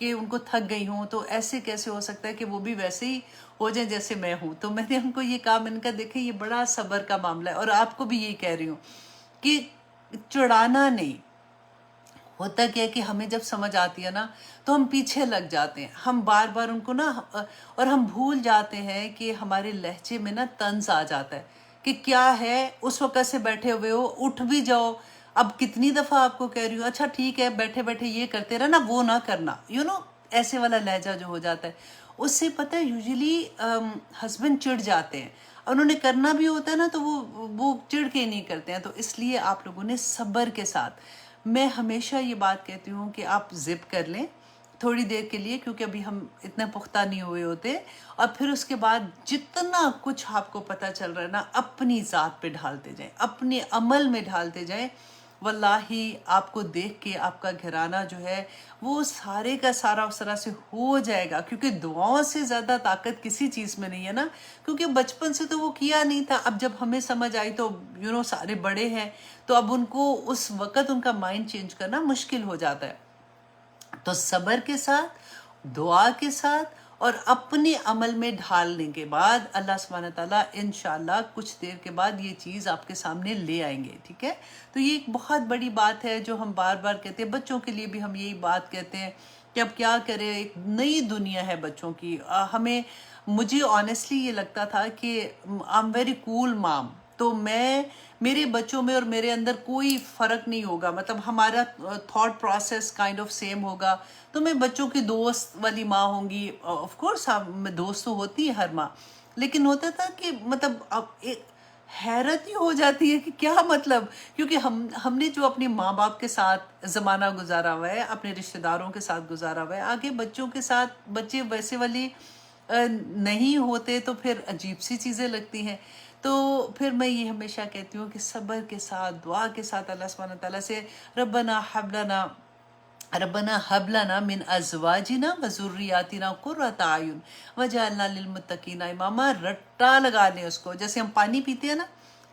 کہ ان کو تھک گئی ہوں تو ایسے کیسے ہو سکتا ہے کہ وہ بھی ویسے ہی ہو جائیں جیسے میں ہوں. تو میں نے ان کو یہ کہا، میں نے کہا دیکھیں یہ بڑا صبر کا معاملہ ہے، اور آپ کو بھی یہی کہہ رہی ہوں کہ چڑھانا نہیں. ہوتا کیا ہے کہ ہمیں جب سمجھ آتی ہے نا تو ہم پیچھے لگ جاتے ہیں، ہم بار بار ان کو نا، اور ہم بھول جاتے ہیں کہ ہمارے لہجے میں نا طنز آ جاتا ہے کہ کیا ہے، اس وقت سے بیٹھے ہوئے ہو، اٹھ بھی جاؤ. اب کتنی دفعہ آپ کو کہہ رہی ہوں اچھا ٹھیک ہے بیٹھے بیٹھے یہ کرتے رہنا، وہ نہ کرنا، ایسے والا لہجہ جو ہو جاتا ہے اس سے پتہ ہے یوزلی ہسبینڈ چڑ جاتے ہیں، اور انہوں نے کرنا بھی ہوتا ہے نا تو وہ چڑ کے نہیں کرتے ہیں. تو اس لیے آپ لوگوں نے صبر کے ساتھ، میں ہمیشہ یہ بات کہتی ہوں کہ آپ زپ کر لیں تھوڑی دیر کے لیے، کیونکہ ابھی ہم اتنا پختہ نہیں ہوئے ہوتے، اور پھر اس کے بعد جتنا کچھ آپ کو پتہ چل رہا ہے نا اپنی ذات پہ ڈھالتے جائیں، اپنے عمل میں ڈھالتے جائیں. واللہ آپ کو دیکھ کے آپ کا گھرانہ جو ہے وہ سارے کا سارا اس طرح سے ہو جائے گا، کیونکہ دعاؤں سے زیادہ طاقت کسی چیز میں نہیں ہے نا، کیونکہ بچپن سے تو وہ کیا نہیں تھا. اب جب ہمیں سمجھ آئی تو سارے بڑے ہیں، تو اب ان کو اس وقت ان کا مائنڈ چینج کرنا مشکل ہو جاتا ہے. تو صبر کے ساتھ، دعا کے ساتھ، اور اپنے عمل میں ڈھالنے کے بعد اللہ سبحانہ تعالیٰ انشاءاللہ کچھ دیر کے بعد یہ چیز آپ کے سامنے لے آئیں گے. ٹھیک ہے، تو یہ ایک بہت بڑی بات ہے جو ہم بار بار کہتے ہیں. بچوں کے لیے بھی ہم یہی بات کہتے ہیں کہ اب کیا کریں، ایک نئی دنیا ہے بچوں کی. مجھے آنیسٹلی یہ لگتا تھا کہ آئی ایم ویری کول مام، تو میرے بچوں میں اور میرے اندر کوئی فرق نہیں ہوگا، مطلب ہمارا thought process kind of same ہوگا. تو میں بچوں کی دوست والی ماں ہوں گی، آف کورس دوست تو ہوتی ہے ہر ماں، لیکن ہوتا تھا کہ مطلب اب ایک حیرت ہی ہو جاتی ہے کہ کیا مطلب، کیونکہ ہم نے جو اپنے ماں باپ کے ساتھ زمانہ گزارا ہوا ہے، اپنے رشتہ داروں کے ساتھ گزارا ہوا ہے، آگے بچوں کے ساتھ بچے ویسے والی نہیں ہوتے تو پھر عجیب سی چیزیں لگتی ہیں. تو پھر میں یہ ہمیشہ کہتی ہوں کہ صبر کے ساتھ، دعا کے ساتھ اللہ سبحانہ تعالیٰ سے ربنا حب لنا من ازواجنا وذریاتنا قرۃ اعین وجعلنا للمتقین اماما. رٹا لگا لیں اس کو، جیسے ہم پانی پیتے ہیں نا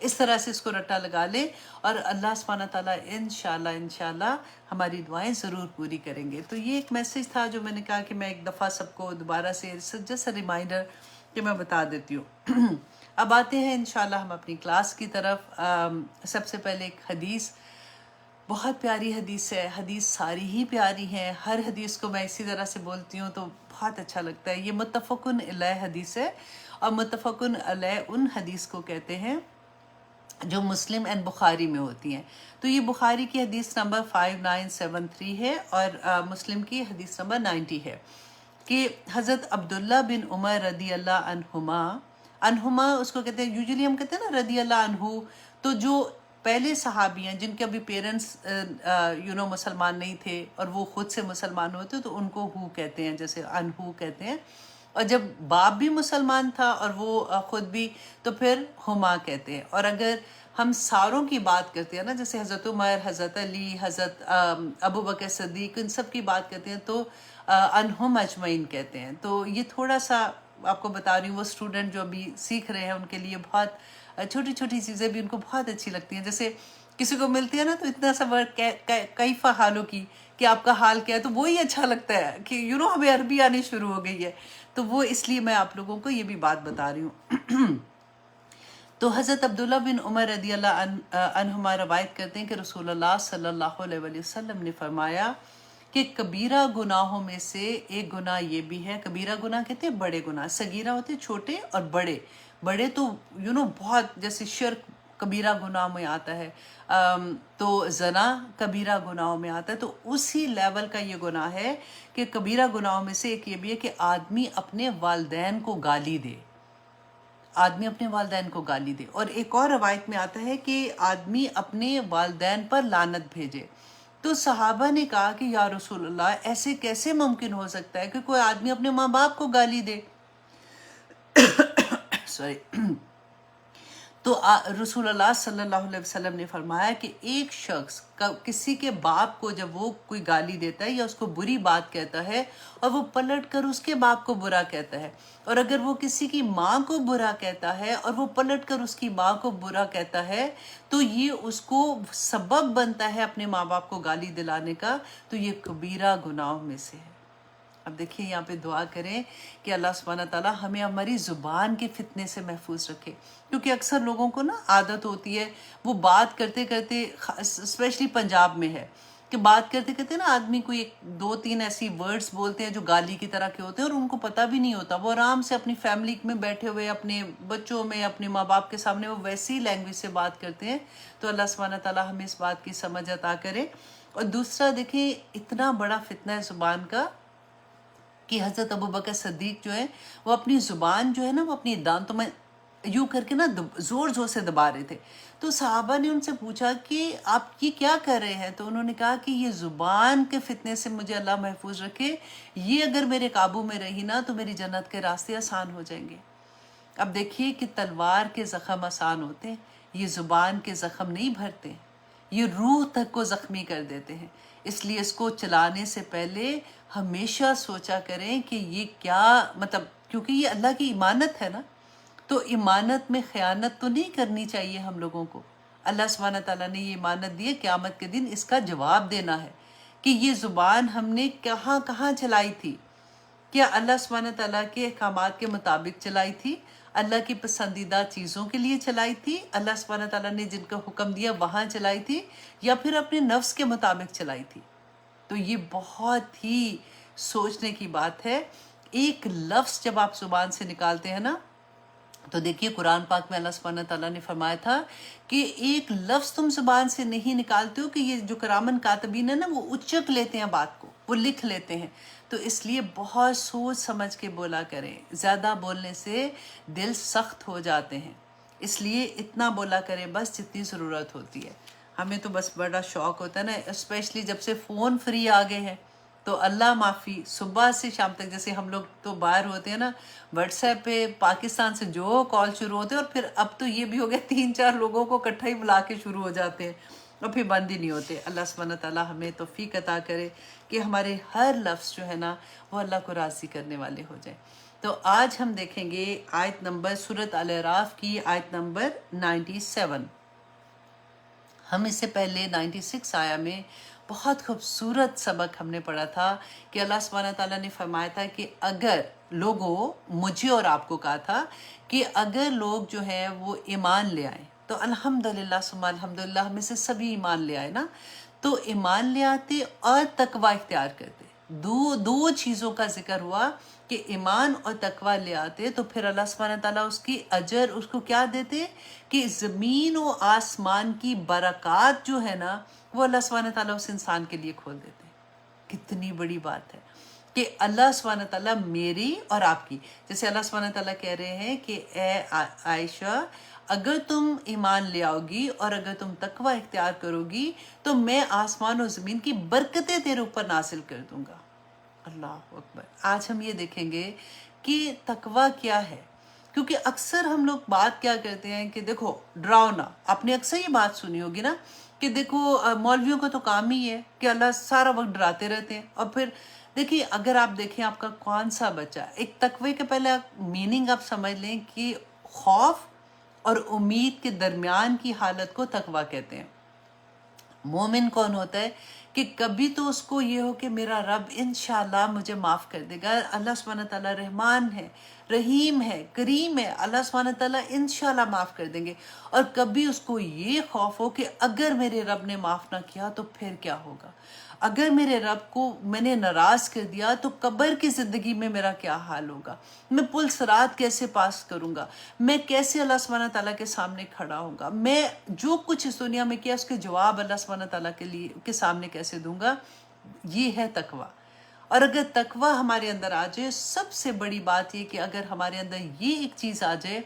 اس طرح سے اس کو رٹا لگا لیں، اور اللہ سبحانہ تعالیٰ انشاءاللہ ہماری دعائیں ضرور پوری کریں گے. تو یہ ایک میسج تھا جو میں نے کہا کہ میں ایک دفعہ سب کو دوبارہ سے جیسا ریمائنڈر کہ میں بتا دیتی ہوں. اب آتے ہیں انشاءاللہ ہم اپنی کلاس کی طرف. سب سے پہلے ایک حدیث، بہت پیاری حدیث ہے. حدیث ساری ہی پیاری ہیں، ہر حدیث کو میں اسی طرح سے بولتی ہوں تو بہت اچھا لگتا ہے. یہ متفقن علیہ حدیث ہے، اور متفقن علیہ ان حدیث کو کہتے ہیں جو مسلم اینڈ بخاری میں ہوتی ہیں. تو یہ بخاری کی حدیث نمبر 5973 ہے، اور مسلم کی حدیث نمبر 90 ہے، کہ حضرت عبداللہ بن عمر رضی اللہ عنہما اس کو کہتے ہیں. یوزلی ہم کہتے ہیں نا رضی اللہ عنہ، تو جو پہلے صحابی ہیں جن کے ابھی پیرنٹس مسلمان نہیں تھے اور وہ خود سے مسلمان ہوتے تو ان کو ہو کہتے ہیں، جیسے عنہ کہتے ہیں. اور جب باپ بھی مسلمان تھا اور وہ خود بھی، تو پھر ہما کہتے ہیں. اور اگر ہم ساروں کی بات کرتے ہیں نا، جیسے حضرت عمر، حضرت علی، حضرت ابو بکر صدیق، ان سب کی بات کرتے ہیں تو عنہم اجمعین کہتے ہیں. تو یہ تھوڑا سا آپ کو بتا رہی ہوں، وہ اسٹوڈنٹ جو ابھی سیکھ رہے ہیں ان کے لیے بہت چھوٹی چھوٹی چیزیں بھی ان کو بہت اچھی لگتی ہیں. جیسے کسی کو ملتی ہے نا تو اتنا سا ورڈ کیف حالو کی، کہ آپ کا حال کیا ہے، تو وہی اچھا لگتا ہے کہ ہمیں عربی آنی شروع ہو گئی ہے. تو وہ اس لیے میں آپ لوگوں کو یہ بھی بات بتا رہی ہوں. تو حضرت عبداللہ بن عمر رضی اللہ عنہما روایت کرتے ہیں کہ رسول اللہ صلی اللہ علیہ وسلم نے فرمایا کہ کبیرہ گناہوں میں سے ایک گناہ یہ بھی ہے. کبیرہ گناہ کہتے ہیں بڑے گناہ، صغیرہ ہوتے چھوٹے اور بڑے تو بہت، جیسے شرک کبیرہ گناہ میں آتا ہے، تو زنا کبیرہ گناہوں میں آتا ہے. تو اسی لیول کا یہ گناہ ہے کہ کبیرہ گناہوں میں سے ایک یہ بھی ہے کہ آدمی اپنے والدین کو گالی دے، اور ایک اور روایت میں آتا ہے کہ آدمی اپنے والدین پر لعنت بھیجے. تو صحابہ نے کہا کہ یا رسول اللہ ایسے کیسے ممکن ہو سکتا ہے کہ کوئی آدمی اپنے ماں باپ کو گالی دے؟ تو رسول اللہ صلی اللہ علیہ وسلم نے فرمایا کہ ایک شخص کسی کے باپ کو جب وہ کوئی گالی دیتا ہے یا اس کو بری بات کہتا ہے اور وہ پلٹ کر اس کے باپ کو برا کہتا ہے، اور اگر وہ کسی کی ماں کو برا کہتا ہے اور وہ پلٹ کر اس کی ماں کو برا کہتا ہے، تو یہ اس کو سبب بنتا ہے اپنے ماں باپ کو گالی دلانے کا. تو یہ کبیرہ گناہوں میں سے ہے. اب دیکھیے یہاں پہ دعا کریں کہ اللہ سبحانہ تعالیٰ ہمیں ہماری زبان کے فتنے سے محفوظ رکھے، کیونکہ اکثر لوگوں کو نا عادت ہوتی ہے وہ بات کرتے کرتے، اسپیشلی پنجاب میں ہے کہ بات کرتے کرتے نا آدمی کوئی ایک دو تین ایسی ورڈز بولتے ہیں جو گالی کی طرح کے ہوتے ہیں، اور ان کو پتہ بھی نہیں ہوتا، وہ آرام سے اپنی فیملی میں بیٹھے ہوئے اپنے بچوں میں اپنے ماں باپ کے سامنے وہ ویسی لینگویج سے بات کرتے ہیں۔ تو اللہ سبحانہ تعالیٰ ہمیں اس بات کی سمجھ عطا کرے۔ اور دوسرا دیکھیں اتنا بڑا فتنہ ہے زبان کا کہ حضرت ابوبکر صدیق جو ہے وہ اپنی زبان جو ہے نا وہ اپنی دانتوں میں یوں کر کے نا زور زور سے دبا رہے تھے۔ تو صحابہ نے ان سے پوچھا کہ آپ یہ کیا کر رہے ہیں؟ تو انہوں نے کہا کہ یہ زبان کے فتنے سے مجھے اللہ محفوظ رکھے، یہ اگر میرے قابو میں رہی نا تو میری جنت کے راستے آسان ہو جائیں گے۔ اب دیکھیے کہ تلوار کے زخم آسان ہوتے ہیں، یہ زبان کے زخم نہیں بھرتے، یہ روح تک کو زخمی کر دیتے ہیں۔ اس لیے اس کو چلانے سے پہلے ہمیشہ سوچا کریں کہ یہ کیا، مطلب کیونکہ یہ اللہ کی امانت ہے نا، تو امانت میں خیانت تو نہیں کرنی چاہیے ہم لوگوں کو۔ اللہ سبحانہ تعالیٰ نے یہ امانت دی ہے، قیامت کے دن اس کا جواب دینا ہے کہ یہ زبان ہم نے کہاں کہاں چلائی تھی، کیا اللہ سبحانہ تعالیٰ کے احکامات کے مطابق چلائی تھی، اللہ کی پسندیدہ چیزوں کے لیے چلائی تھی، اللہ سبحانہ تعالیٰ نے جن کا حکم دیا وہاں چلائی تھی، یا پھر اپنے نفس کے مطابق چلائی تھی۔ تو یہ بہت ہی سوچنے کی بات ہے۔ ایک لفظ جب آپ زبان سے نکالتے ہیں نا، تو دیکھیے قرآن پاک میں اللہ سبحانہ تعالیٰ نے فرمایا تھا کہ ایک لفظ تم زبان سے نہیں نکالتے ہو کہ یہ جو کرامن کاتبین ہے نا وہ اچک لیتے ہیں بات کو، وہ لکھ لیتے ہیں۔ تو اس لیے بہت سوچ سمجھ کے بولا کریں، زیادہ بولنے سے دل سخت ہو جاتے ہیں، اس لیے اتنا بولا کریں بس جتنی ضرورت ہوتی ہے۔ ہمیں تو بس بڑا شوق ہوتا ہے نا، اسپیشلی جب سے فون فری آگے ہیں تو اللہ معافی صبح سے شام تک، جیسے ہم لوگ تو باہر ہوتے ہیں نا، واٹس ایپ پہ پاکستان سے جو کال شروع ہوتے ہیں، اور پھر اب تو یہ بھی ہو گیا 3-4 لوگوں کو اکٹھا ہی بلا کے شروع ہو جاتے ہیں اور پھر بند ہی نہیں ہوتے۔ اللہ سبحانہ تعالیٰ ہمیں توفیق عطا کرے کہ ہمارے ہر لفظ جو ہے نا وہ اللہ کو راضی کرنے والے ہو جائیں۔ تو آج ہم دیکھیں گے آیت نمبر سورۃ الاعراف کی آیت نمبر 97۔ ہم اس سے پہلے 96 آیا میں بہت خوبصورت سبق ہم نے پڑھا تھا کہ اللہ سبحانہ تعالیٰ نے فرمایا تھا کہ اگر لوگوں، مجھے اور آپ کو کہا تھا کہ اگر لوگ جو ہیں وہ ایمان لے آئیں، تو الحمدللہ ثم الحمدللہ ہمیں سے سبھی ایمان لے آئے نا، تو ایمان لے آتے اور تقوی اختیار کرتے۔ دو چیزوں کا ذکر ہوا کہ ایمان اور تقوی لے آتے، تو پھر اللہ سبحانہ تعالیٰ اس کی اجر اس کو کیا دیتے کہ زمین و آسمان کی برکات جو ہے نا وہ اللہ سبحانہ تعالیٰ اس انسان کے لیے کھول دیتے۔ کتنی بڑی بات ہے کہ اللہ سبحانہ تعالیٰ میری اور آپ کی، جیسے اللہ سبحانہ تعالیٰ کہہ رہے ہیں کہ اے عائشہ اگر تم ایمان لے آؤ گی اور اگر تم تقوی اختیار کرو گی تو میں آسمان و زمین کی برکتیں تیرے اوپر نازل کر دوں گا۔ اللہ اکبر۔ آج ہم یہ دیکھیں گے کہ تقوی کیا ہے، کیونکہ اکثر ہم لوگ بات کیا کرتے ہیں کہ دیکھو ڈراؤنا، آپ نے اکثر یہ بات سنی ہوگی نا کہ دیکھو مولویوں کا تو کام ہی ہے کہ اللہ سارا وقت ڈراتے رہتے ہیں، اور پھر دیکھیے اگر آپ دیکھیں آپ کا کون سا بچہ، ایک تقوی کے پہلے میننگ آپ سمجھ لیں کہ خوف اور امید کے درمیان کی حالت کو تقوی کہتے ہیں۔ مومن کون ہوتا ہے کہ کبھی تو اس کو یہ ہو کہ میرا رب انشاءاللہ مجھے معاف کر دے گا، اللہ سبحانہ تعالیٰ رحمان ہے، رحیم ہے، کریم ہے، اللہ سبحانہ تعالیٰ انشاءاللہ معاف کر دیں گے، اور کبھی اس کو یہ خوف ہو کہ اگر میرے رب نے معاف نہ کیا تو پھر کیا ہوگا، اگر میرے رب کو میں نے ناراض کر دیا تو قبر کی زندگی میں میرا کیا حال ہوگا، میں پل صراط کیسے پاس کروں گا، میں کیسے اللہ سبحانہ تعالیٰ کے سامنے کھڑا ہوں گا، میں جو کچھ اس دنیا میں کیا اس کے جواب اللہ سبحانہ تعالیٰ کے سامنے کیسے دوں گا۔ یہ ہے تقوی۔ اور اگر تقوی ہمارے اندر آ جائے، سب سے بڑی بات یہ کہ اگر ہمارے اندر یہ ایک چیز آ جائے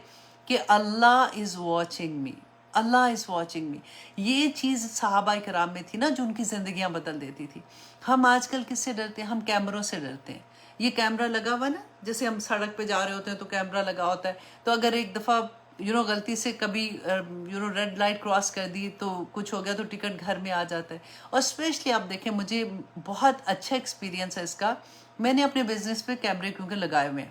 کہ اللہ is watching me, Allah is watching me, یہ چیز صحابہ کرام میں تھی نا جو ان کی زندگیاں بدل دیتی تھی۔ ہم آج کل کس سے ڈرتے ہیں؟ ہم کیمروں سے ڈرتے ہیں۔ یہ کیمرہ لگا ہوا نا، جیسے ہم سڑک پہ جا رہے ہوتے ہیں تو کیمرہ لگا ہوتا ہے، تو اگر ایک دفعہ غلطی سے کبھی ریڈ لائٹ کراس کر دی تو کچھ ہو گیا تو ٹکٹ گھر میں آ جاتا ہے۔ اور اسپیشلی آپ دیکھیں، مجھے بہت اچھا ایکسپیرینس ہے اس کا، میں نے اپنے بزنس پہ کیمرے کیونکہ لگائے ہوئے ہیں،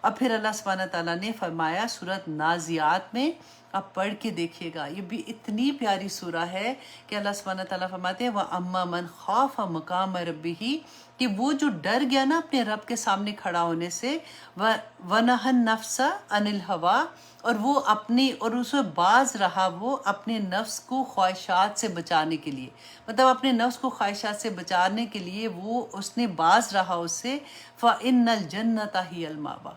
اور پھر اللہ سبحانہ تعالیٰ نے فرمایا سورۃ نازیات میں، آپ پڑھ کے دیکھیے گا، یہ بھی اتنی پیاری سورہ ہے کہ اللہ سبحانہ تعالیٰ فرماتے ہیں وَأَمَّا مَنْ خَافَ مَقَامَ رَبِّهِ، کہ وہ جو ڈر گیا نا اپنے رب کے سامنے کھڑا ہونے سے، وَنَهَى النَّفْسَ عَنِ الْهَوَىٰ، اور وہ اپنی اور اسے باز رہا وہ اپنے نفس کو خواہشات سے بچانے کے لیے، مطلب اپنے نفس کو خواہشات سے بچانے کے لیے وہ اس نے باز رہا اس سے، فَإِنَّ الْجَنَّةَ هِيَ الْمَأْوَىٰ،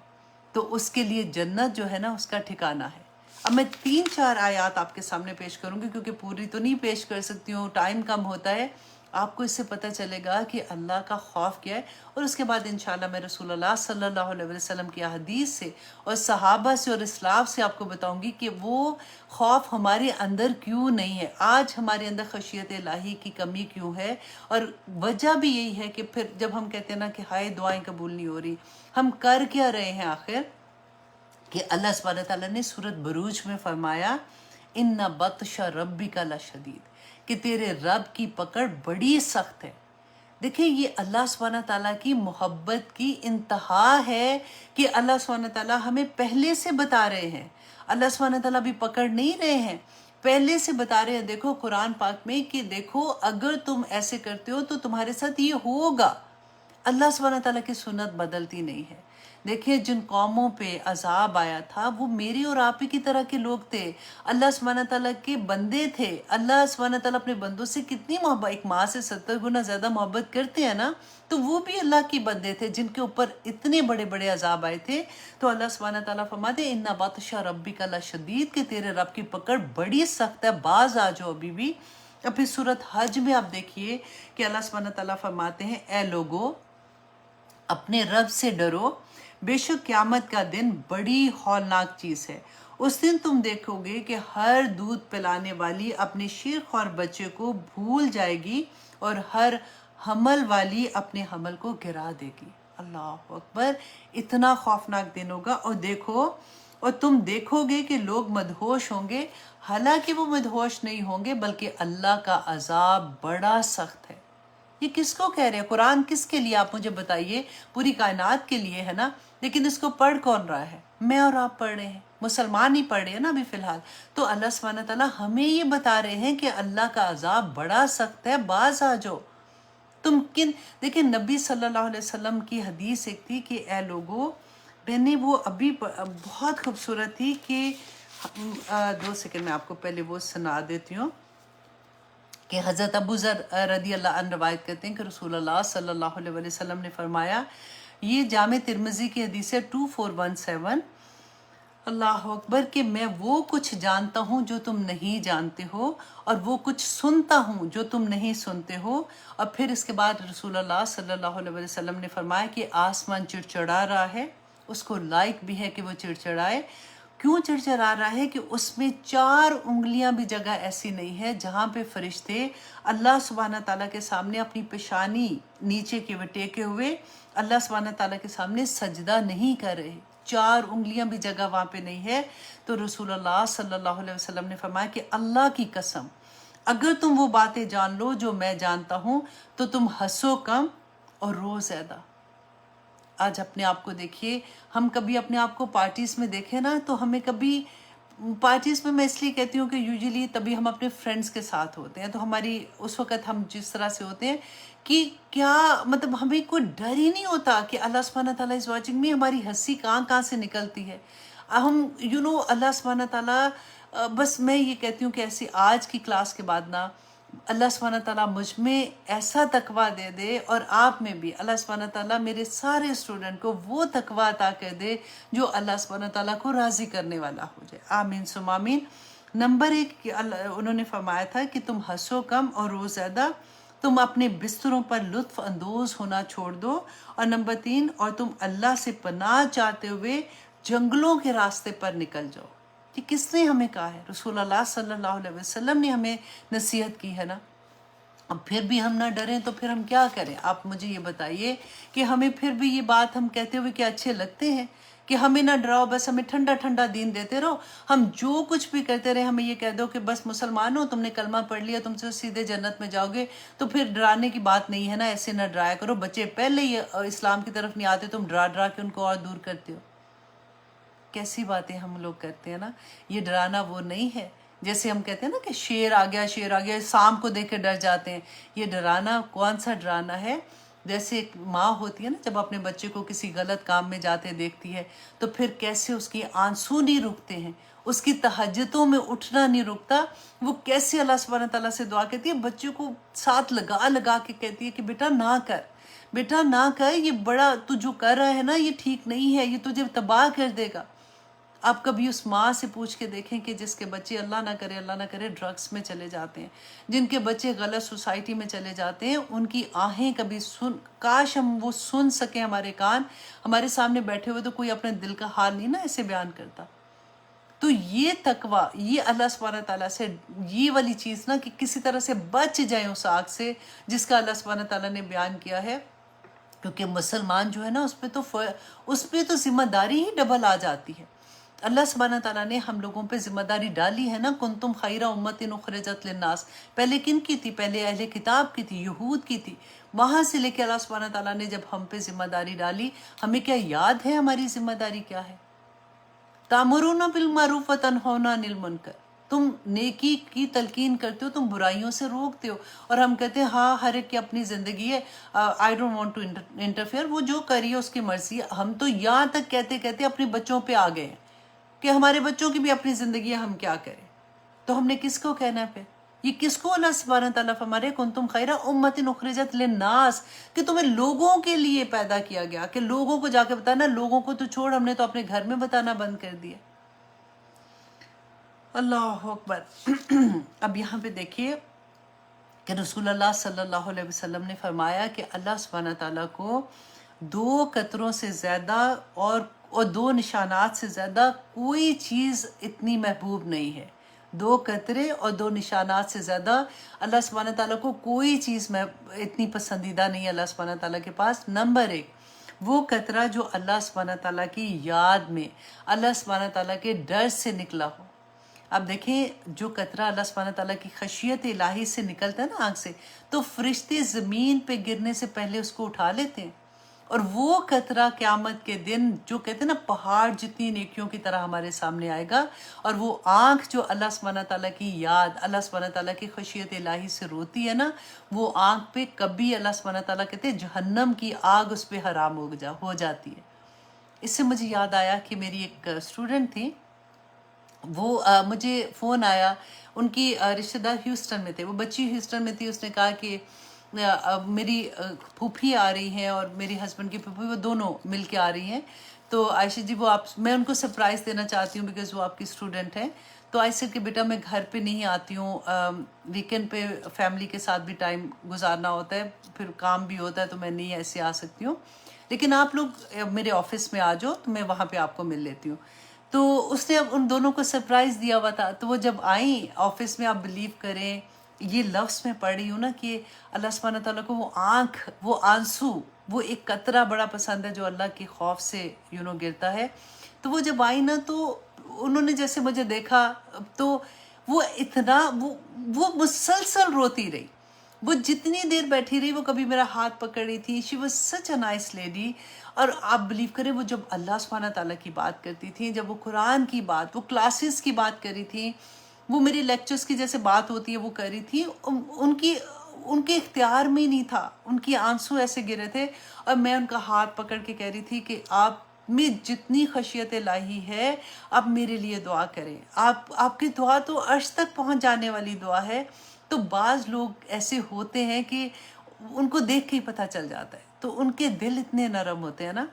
تو اس کے لیے جنت جو ہے نا اس کا ٹھکانہ ہے۔ اب میں 3-4 آیات آپ کے سامنے پیش کروں گی کیونکہ پوری تو نہیں پیش کر سکتی ہوں، ٹائم کم ہوتا ہے۔ آپ کو اس سے پتہ چلے گا کہ اللہ کا خوف کیا ہے، اور اس کے بعد انشاءاللہ میں رسول اللہ صلی اللہ علیہ وسلم کی احادیث سے اور صحابہ سے اور اسلاف سے آپ کو بتاؤں گی کہ وہ خوف ہمارے اندر کیوں نہیں ہے، آج ہمارے اندر خشیت الہی کی کمی کیوں ہے، اور وجہ بھی یہی ہے کہ پھر جب ہم کہتے ہیں نا کہ ہائے دعائیں قبول نہیں ہو رہی، ہم کر کیا رہے ہیں آخر، کہ اللہ سبحانہ تعالیٰ نے سورۃ بروج میں فرمایا اِنَّ بَطْشَ رَبِّكَ لَشَدِيدٌ، کہ تیرے رب کی پکڑ بڑی سخت ہے۔ دیکھیں یہ اللہ سبحانہ تعالیٰ کی محبت کی انتہا ہے کہ اللہ سبحانہ تعالیٰ ہمیں پہلے سے بتا رہے ہیں، اللہ سبحانہ تعالیٰ بھی پکڑ نہیں رہے ہیں، پہلے سے بتا رہے ہیں۔ دیکھو قرآن پاک میں کہ دیکھو اگر تم ایسے کرتے ہو تو تمہارے ساتھ یہ ہوگا، اللہ سبحانہ تعالیٰ کی سنت بدلتی نہیں ہے۔ دیکھیں جن قوموں پہ عذاب آیا تھا وہ میری اور آپ ہی کی طرح کے لوگ تھے، اللہ سبحانہ تعالیٰ کے بندے تھے۔ اللہ سبحانہ تعالیٰ اپنے بندوں سے کتنی محبت، ایک ماں سے 70 گنا زیادہ محبت کرتے ہیں نا، تو وہ بھی اللہ کے بندے تھے جن کے اوپر اتنے بڑے بڑے عذاب آئے تھے۔ تو اللہ سبحانہ تعالیٰ فرماتے ہیں اِنَّ بَطْشَ رَبِّكَ لَشَدِيدٌ، کہ تیرے رب کی پکڑ بڑی سخت ہے، باز آ جاؤ ابھی بھی۔ اب پھر سورۃ حج میں آپ دیکھیے کہ اللہ سبحانہ تعالیٰ فرماتے ہیں اے لوگو اپنے رب سے ڈرو، بے شک قیامت کا دن بڑی ہولناک چیز ہے۔ اس دن تم دیکھو گے کہ ہر دودھ پلانے والی اپنے شیرخوار بچے کو بھول جائے گی اور ہر حمل والی اپنے حمل کو گرا دے گی۔ اللہ اکبر، اتنا خوفناک دن ہوگا۔ اور دیکھو، اور تم دیکھو گے کہ لوگ مدہوش ہوں گے، حالانکہ وہ مدہوش نہیں ہوں گے بلکہ اللہ کا عذاب بڑا سخت ہے۔ یہ کس کو کہہ رہے ہیں؟ قرآن کس کے لیے آپ مجھے بتائیے؟ پوری کائنات کے لیے ہے نا، لیکن اس کو پڑھ کون رہا ہے؟ میں اور آپ پڑھ رہے ہیں، مسلمان ہی پڑھ رہے ہیں نا ابھی فی الحال۔ تو اللہ سبحانہ تعالیٰ ہمیں یہ بتا رہے ہیں کہ اللہ کا عذاب بڑا سخت ہے، باز آ جاؤ۔ تم دیکھیں نبی صلی اللہ علیہ وسلم کی حدیث ایک تھی کہ اے لوگو، میں نے وہ ابھی بہت خوبصورت تھی کہ 2 سیکنڈ میں آپ کو پہلے وہ سنا دیتی ہوں کہ حضرت ابو ذر رضی اللہ عنہ روایت کرتے ہیں کہ رسول اللہ صلی اللہ علیہ وسلم نے فرمایا، یہ جامع ترمذی کی حدیث ہے 2417، اللہ اکبر، کہ میں وہ کچھ جانتا ہوں جو تم نہیں جانتے ہو، اور وہ کچھ سنتا ہوں جو تم نہیں سنتے ہو۔ اور پھر اس کے بعد رسول اللہ صلی اللہ علیہ وسلم نے فرمایا کہ آسمان چڑچڑا رہا ہے، اس کو لائق بھی ہے کہ وہ چڑچڑائے۔ کیوں چڑچڑا رہا ہے؟ کہ اس میں 4 انگلیاں بھی جگہ ایسی نہیں ہے جہاں پہ فرشتے اللہ سبحانہ تعالیٰ کے سامنے اپنی پیشانی نیچے کی وہ ٹیکے ہوئے اللہ سبحانہ تعالیٰ کے سامنے سجدہ نہیں کر رہے، 4 انگلیاں بھی جگہ وہاں پہ نہیں ہے۔ تو رسول اللہ صلی اللہ علیہ وسلم نے فرمایا کہ اللہ کی قسم اگر تم وہ باتیں جان لو جو میں جانتا ہوں تو تم ہنسو کم اور رو زیادہ۔ آج اپنے آپ کو دیکھیے، ہم کبھی اپنے آپ کو پارٹیز میں دیکھیں نا تو ہمیں کبھی پارٹیز میں اس لیے کہتی ہوں کہ یوزلی تبھی ہم اپنے فرینڈز کے ساتھ ہوتے ہیں، تو ہماری اس وقت ہم جس طرح سے ہوتے ہیں کہ کیا مطلب ہمیں کوئی ڈر ہی نہیں ہوتا کہ اللہ سبحانہ تعالیٰ اس واچنگ میں، ہماری ہنسی کہاں سے نکلتی ہے۔ ہم اللہ سبحانہ تعالیٰ بس میں یہ کہتی ہوں کہ ایسی آج کی کلاس کے بعد نا اللہ سبحانہ تعالیٰ مجھ میں ایسا تقویٰ دے دے، اور آپ میں بھی اللہ سبحانہ تعالیٰ میرے سارے اسٹوڈنٹ کو وہ تقویٰ عطا کر دے جو اللہ سبحانہ تعالیٰ کو راضی کرنے والا ہو جائے، آمین ثم آمین۔ نمبر 1 انہوں نے فرمایا تھا کہ تم ہنسو کم اور رو زیادہ، تم اپنے بستروں پر لطف اندوز ہونا چھوڑ دو، اور نمبر 3 اور تم اللہ سے پناہ چاہتے ہوئے جنگلوں کے راستے پر نکل جاؤ۔ کہ کس نے ہمیں کہا ہے؟ رسول اللہ صلی اللہ علیہ وسلم نے ہمیں نصیحت کی ہے نا۔ اب پھر بھی ہم نہ ڈریں تو پھر ہم کیا کریں؟ آپ مجھے یہ بتائیے کہ ہمیں پھر بھی یہ بات ہم کہتے ہوئے کیا اچھے لگتے ہیں کہ ہمیں نہ ڈراؤ، بس ہمیں ٹھنڈا ٹھنڈا دین دیتے رہو، ہم جو کچھ بھی کرتے رہے ہمیں یہ کہہ دو کہ بس مسلمان ہو، تم نے کلمہ پڑھ لیا، تم سے سیدھے جنت میں جاؤ گے، تو پھر ڈرانے کی بات نہیں ہے نا، ایسے نہ ڈرایا کرو۔ بچے پہلے ہی اسلام کی طرف نہیں آتے، تم ڈرا کے ان کو اور دور کرتے ہو۔ کیسی باتیں ہم لوگ کرتے ہیں نا. یہ ڈرانا وہ نہیں ہے جیسے ہم کہتے ہیں نا کہ شیر آ گیا شیر آ گیا، سام کو دیکھ کے ڈر جاتے ہیں. یہ ڈرانا کون سا ڈرانا ہے؟ جیسے ایک ماں ہوتی ہے نا، جب اپنے بچے کو کسی غلط کام میں جاتے دیکھتی ہے تو پھر کیسے اس کی آنسو نہیں رکتے ہیں، اس کی تہجدوں میں اٹھنا نہیں رکتا. وہ کیسے اللہ سبحانہ تعالیٰ سے دعا کرتی ہے، بچے کو ساتھ لگا لگا کے کہتی ہے کہ بیٹا نہ کر، بیٹا نہ کر، یہ بڑا تو جو کر رہا ہے نا یہ ٹھیک نہیں ہے، یہ تجھے تباہ کر دے گا. آپ کبھی اس ماں سے پوچھ کے دیکھیں کہ جس کے بچے اللہ نہ کرے ڈرگس میں چلے جاتے ہیں، جن کے بچے غلط سوسائٹی میں چلے جاتے ہیں، ان کی آہیں کبھی کاش ہم وہ سن سکیں. ہمارے کان ہمارے سامنے بیٹھے ہوئے تو کوئی اپنے دل کا حال نہیں نا ایسے بیان کرتا. تو یہ تقویٰ، یہ اللہ سبحانہ تعالیٰ سے یہ والی چیز نا کہ کسی طرح سے بچ جائیں اس آگ سے جس کا اللہ سبحانہ تعالیٰ نے بیان کیا ہے. کیونکہ مسلمان جو ہے نا اس پہ تو ذمہ داری ہی ڈبل آ جاتی ہے. اللہ سبحانہ تعالیٰ نے ہم لوگوں پہ ذمہ داری ڈالی ہے نا، کنتم خیر امت اخرجت للناس. پہلے کن کی تھی؟ پہلے اہل کتاب کی تھی، یہود کی تھی. وہاں سے لے کے اللہ سبحانہ تعالیٰ نے جب ہم پہ ذمہ داری ڈالی، ہمیں کیا یاد ہے ہماری ذمہ داری کیا ہے؟ تَأْمُرُونَ بِالْمَعْرُوفِ وَتَنْهَوْنَ عَنِ الْمُنْکَرِ. تم نیکی کی تلقین کرتے ہو، تم برائیوں سے روکتے ہو. اور ہم کہتے ہیں ہاں ہر ایک کی اپنی زندگی ہے، I don't want to interfere، وہ جو کریے اس کی مرضی. ہم تو یہاں تک کہتے کہتے اپنے بچوں پہ آ گئے ہیں کہ ہمارے بچوں کی بھی اپنی زندگی ہے، ہم کیا کریں. تو ہم نے کس کو کہنا ہے پھر؟ یہ کس کو اللہ سبحانہ تعالیٰ فرما رہے کنتم خیر امت اخرجت للناس، کہ تمہیں لوگوں کے لیے پیدا کیا گیا، کہ لوگوں کو جا کے بتانا. لوگوں کو تو چھوڑ، ہم نے تو اپنے گھر میں بتانا بند کر دیا. اللہ اکبر. اب یہاں پہ دیکھیے کہ رسول اللہ صلی اللہ علیہ وسلم نے فرمایا کہ اللہ سبحانہ تعالیٰ کو 2 قطروں سے زیادہ اور 2 نشانات سے زیادہ کوئی چیز اتنی محبوب نہیں ہے. 2 قطرے اور 2 نشانات سے زیادہ اللہ سبحانہ تعالیٰ کو کوئی چیز اتنی پسندیدہ نہیں ہے اللہ سبحانہ تعالیٰ کے پاس. نمبر 1، وہ قطرہ جو اللہ سبحانہ تعالیٰ کی یاد میں، اللہ سبحانہ تعالیٰ کے ڈر سے نکلا ہو. اب دیکھیں جو قطرہ اللہ سبحانہ تعالیٰ کی خشیت الہی سے نکلتا ہے نا آنکھ سے، تو فرشتے زمین پہ گرنے سے پہلے اس کو اٹھا لیتے ہیں. اور وہ قطرہ قیامت کے دن جو کہتے ہیں نا پہاڑ جتنی نیکیوں کی طرح ہمارے سامنے آئے گا. اور وہ آنکھ جو اللہ سبحانہ تعالیٰ کی یاد، اللہ سبحانہ تعالیٰ کی خشیت الہی سے روتی ہے نا، وہ آنکھ پہ کبھی اللہ سبحانہ تعالیٰ کہتے ہیں جہنم کی آگ اس پہ حرام ہو جاتی ہے. اس سے مجھے یاد آیا کہ میری ایک اسٹوڈنٹ تھی، وہ مجھے فون آیا، ان کی رشتہ دار ہیوسٹن میں تھے، وہ بچی ہیوسٹن میں تھی. اس نے کہا کہ میری پھوپھی آ رہی ہیں اور میری ہسبینڈ کی پھوپھی، وہ دونوں مل کے آ رہی ہیں. تو عائشہ جی میں ان کو سرپرائز دینا چاہتی ہوں بیکاز وہ آپ کی اسٹوڈنٹ ہیں. تو عائشہ کہ بیٹا میں گھر پہ نہیں آتی ہوں، ویکینڈ پہ فیملی کے ساتھ بھی ٹائم گزارنا ہوتا ہے، پھر کام بھی ہوتا ہے تو میں نہیں ایسے آ سکتی ہوں، لیکن آپ لوگ میرے آفس میں آ جاؤ تو میں وہاں پہ آپ کو مل لیتی ہوں. تو اس نے اب ان دونوں کو سرپرائز دیا ہوا تھا. تو وہ جب آئیں آفس میں، آپ بلیو کریں یہ لفظ میں پڑھ رہی ہوں نا کہ اللہ سبحانہ تعالیٰ کو وہ آنکھ، وہ آنسو، وہ ایک قطرہ بڑا پسند ہے جو اللہ کے خوف سے گرتا ہے. تو وہ جب آئی نا تو انہوں نے جیسے مجھے دیکھا تو وہ اتنا وہ مسلسل روتی رہی. وہ جتنی دیر بیٹھی رہی وہ کبھی میرا ہاتھ پکڑ رہی تھی. She was such a nice lady. اور آپ بلیو کریں وہ جب اللہ سبحانہ تعالیٰ کی بات کرتی تھی، جب وہ قرآن کی بات، وہ کلاسز کی بات کری تھی، وہ میری لیکچرز کی جیسے بات ہوتی ہے وہ کر رہی تھی، ان کے اختیار میں ہی نہیں تھا، ان کی آنسو ایسے گرے تھے. اور میں ان کا ہاتھ پکڑ کے کہہ رہی تھی کہ آپ میں جتنی خشیت الہی ہے آپ میرے لیے دعا کریں، آپ کی دعا تو عرش تک پہنچ جانے والی دعا ہے. تو بعض لوگ ایسے ہوتے ہیں کہ ان کو دیکھ کے ہی پتہ چل جاتا ہے، تو ان کے دل اتنے نرم ہوتے ہیں نا.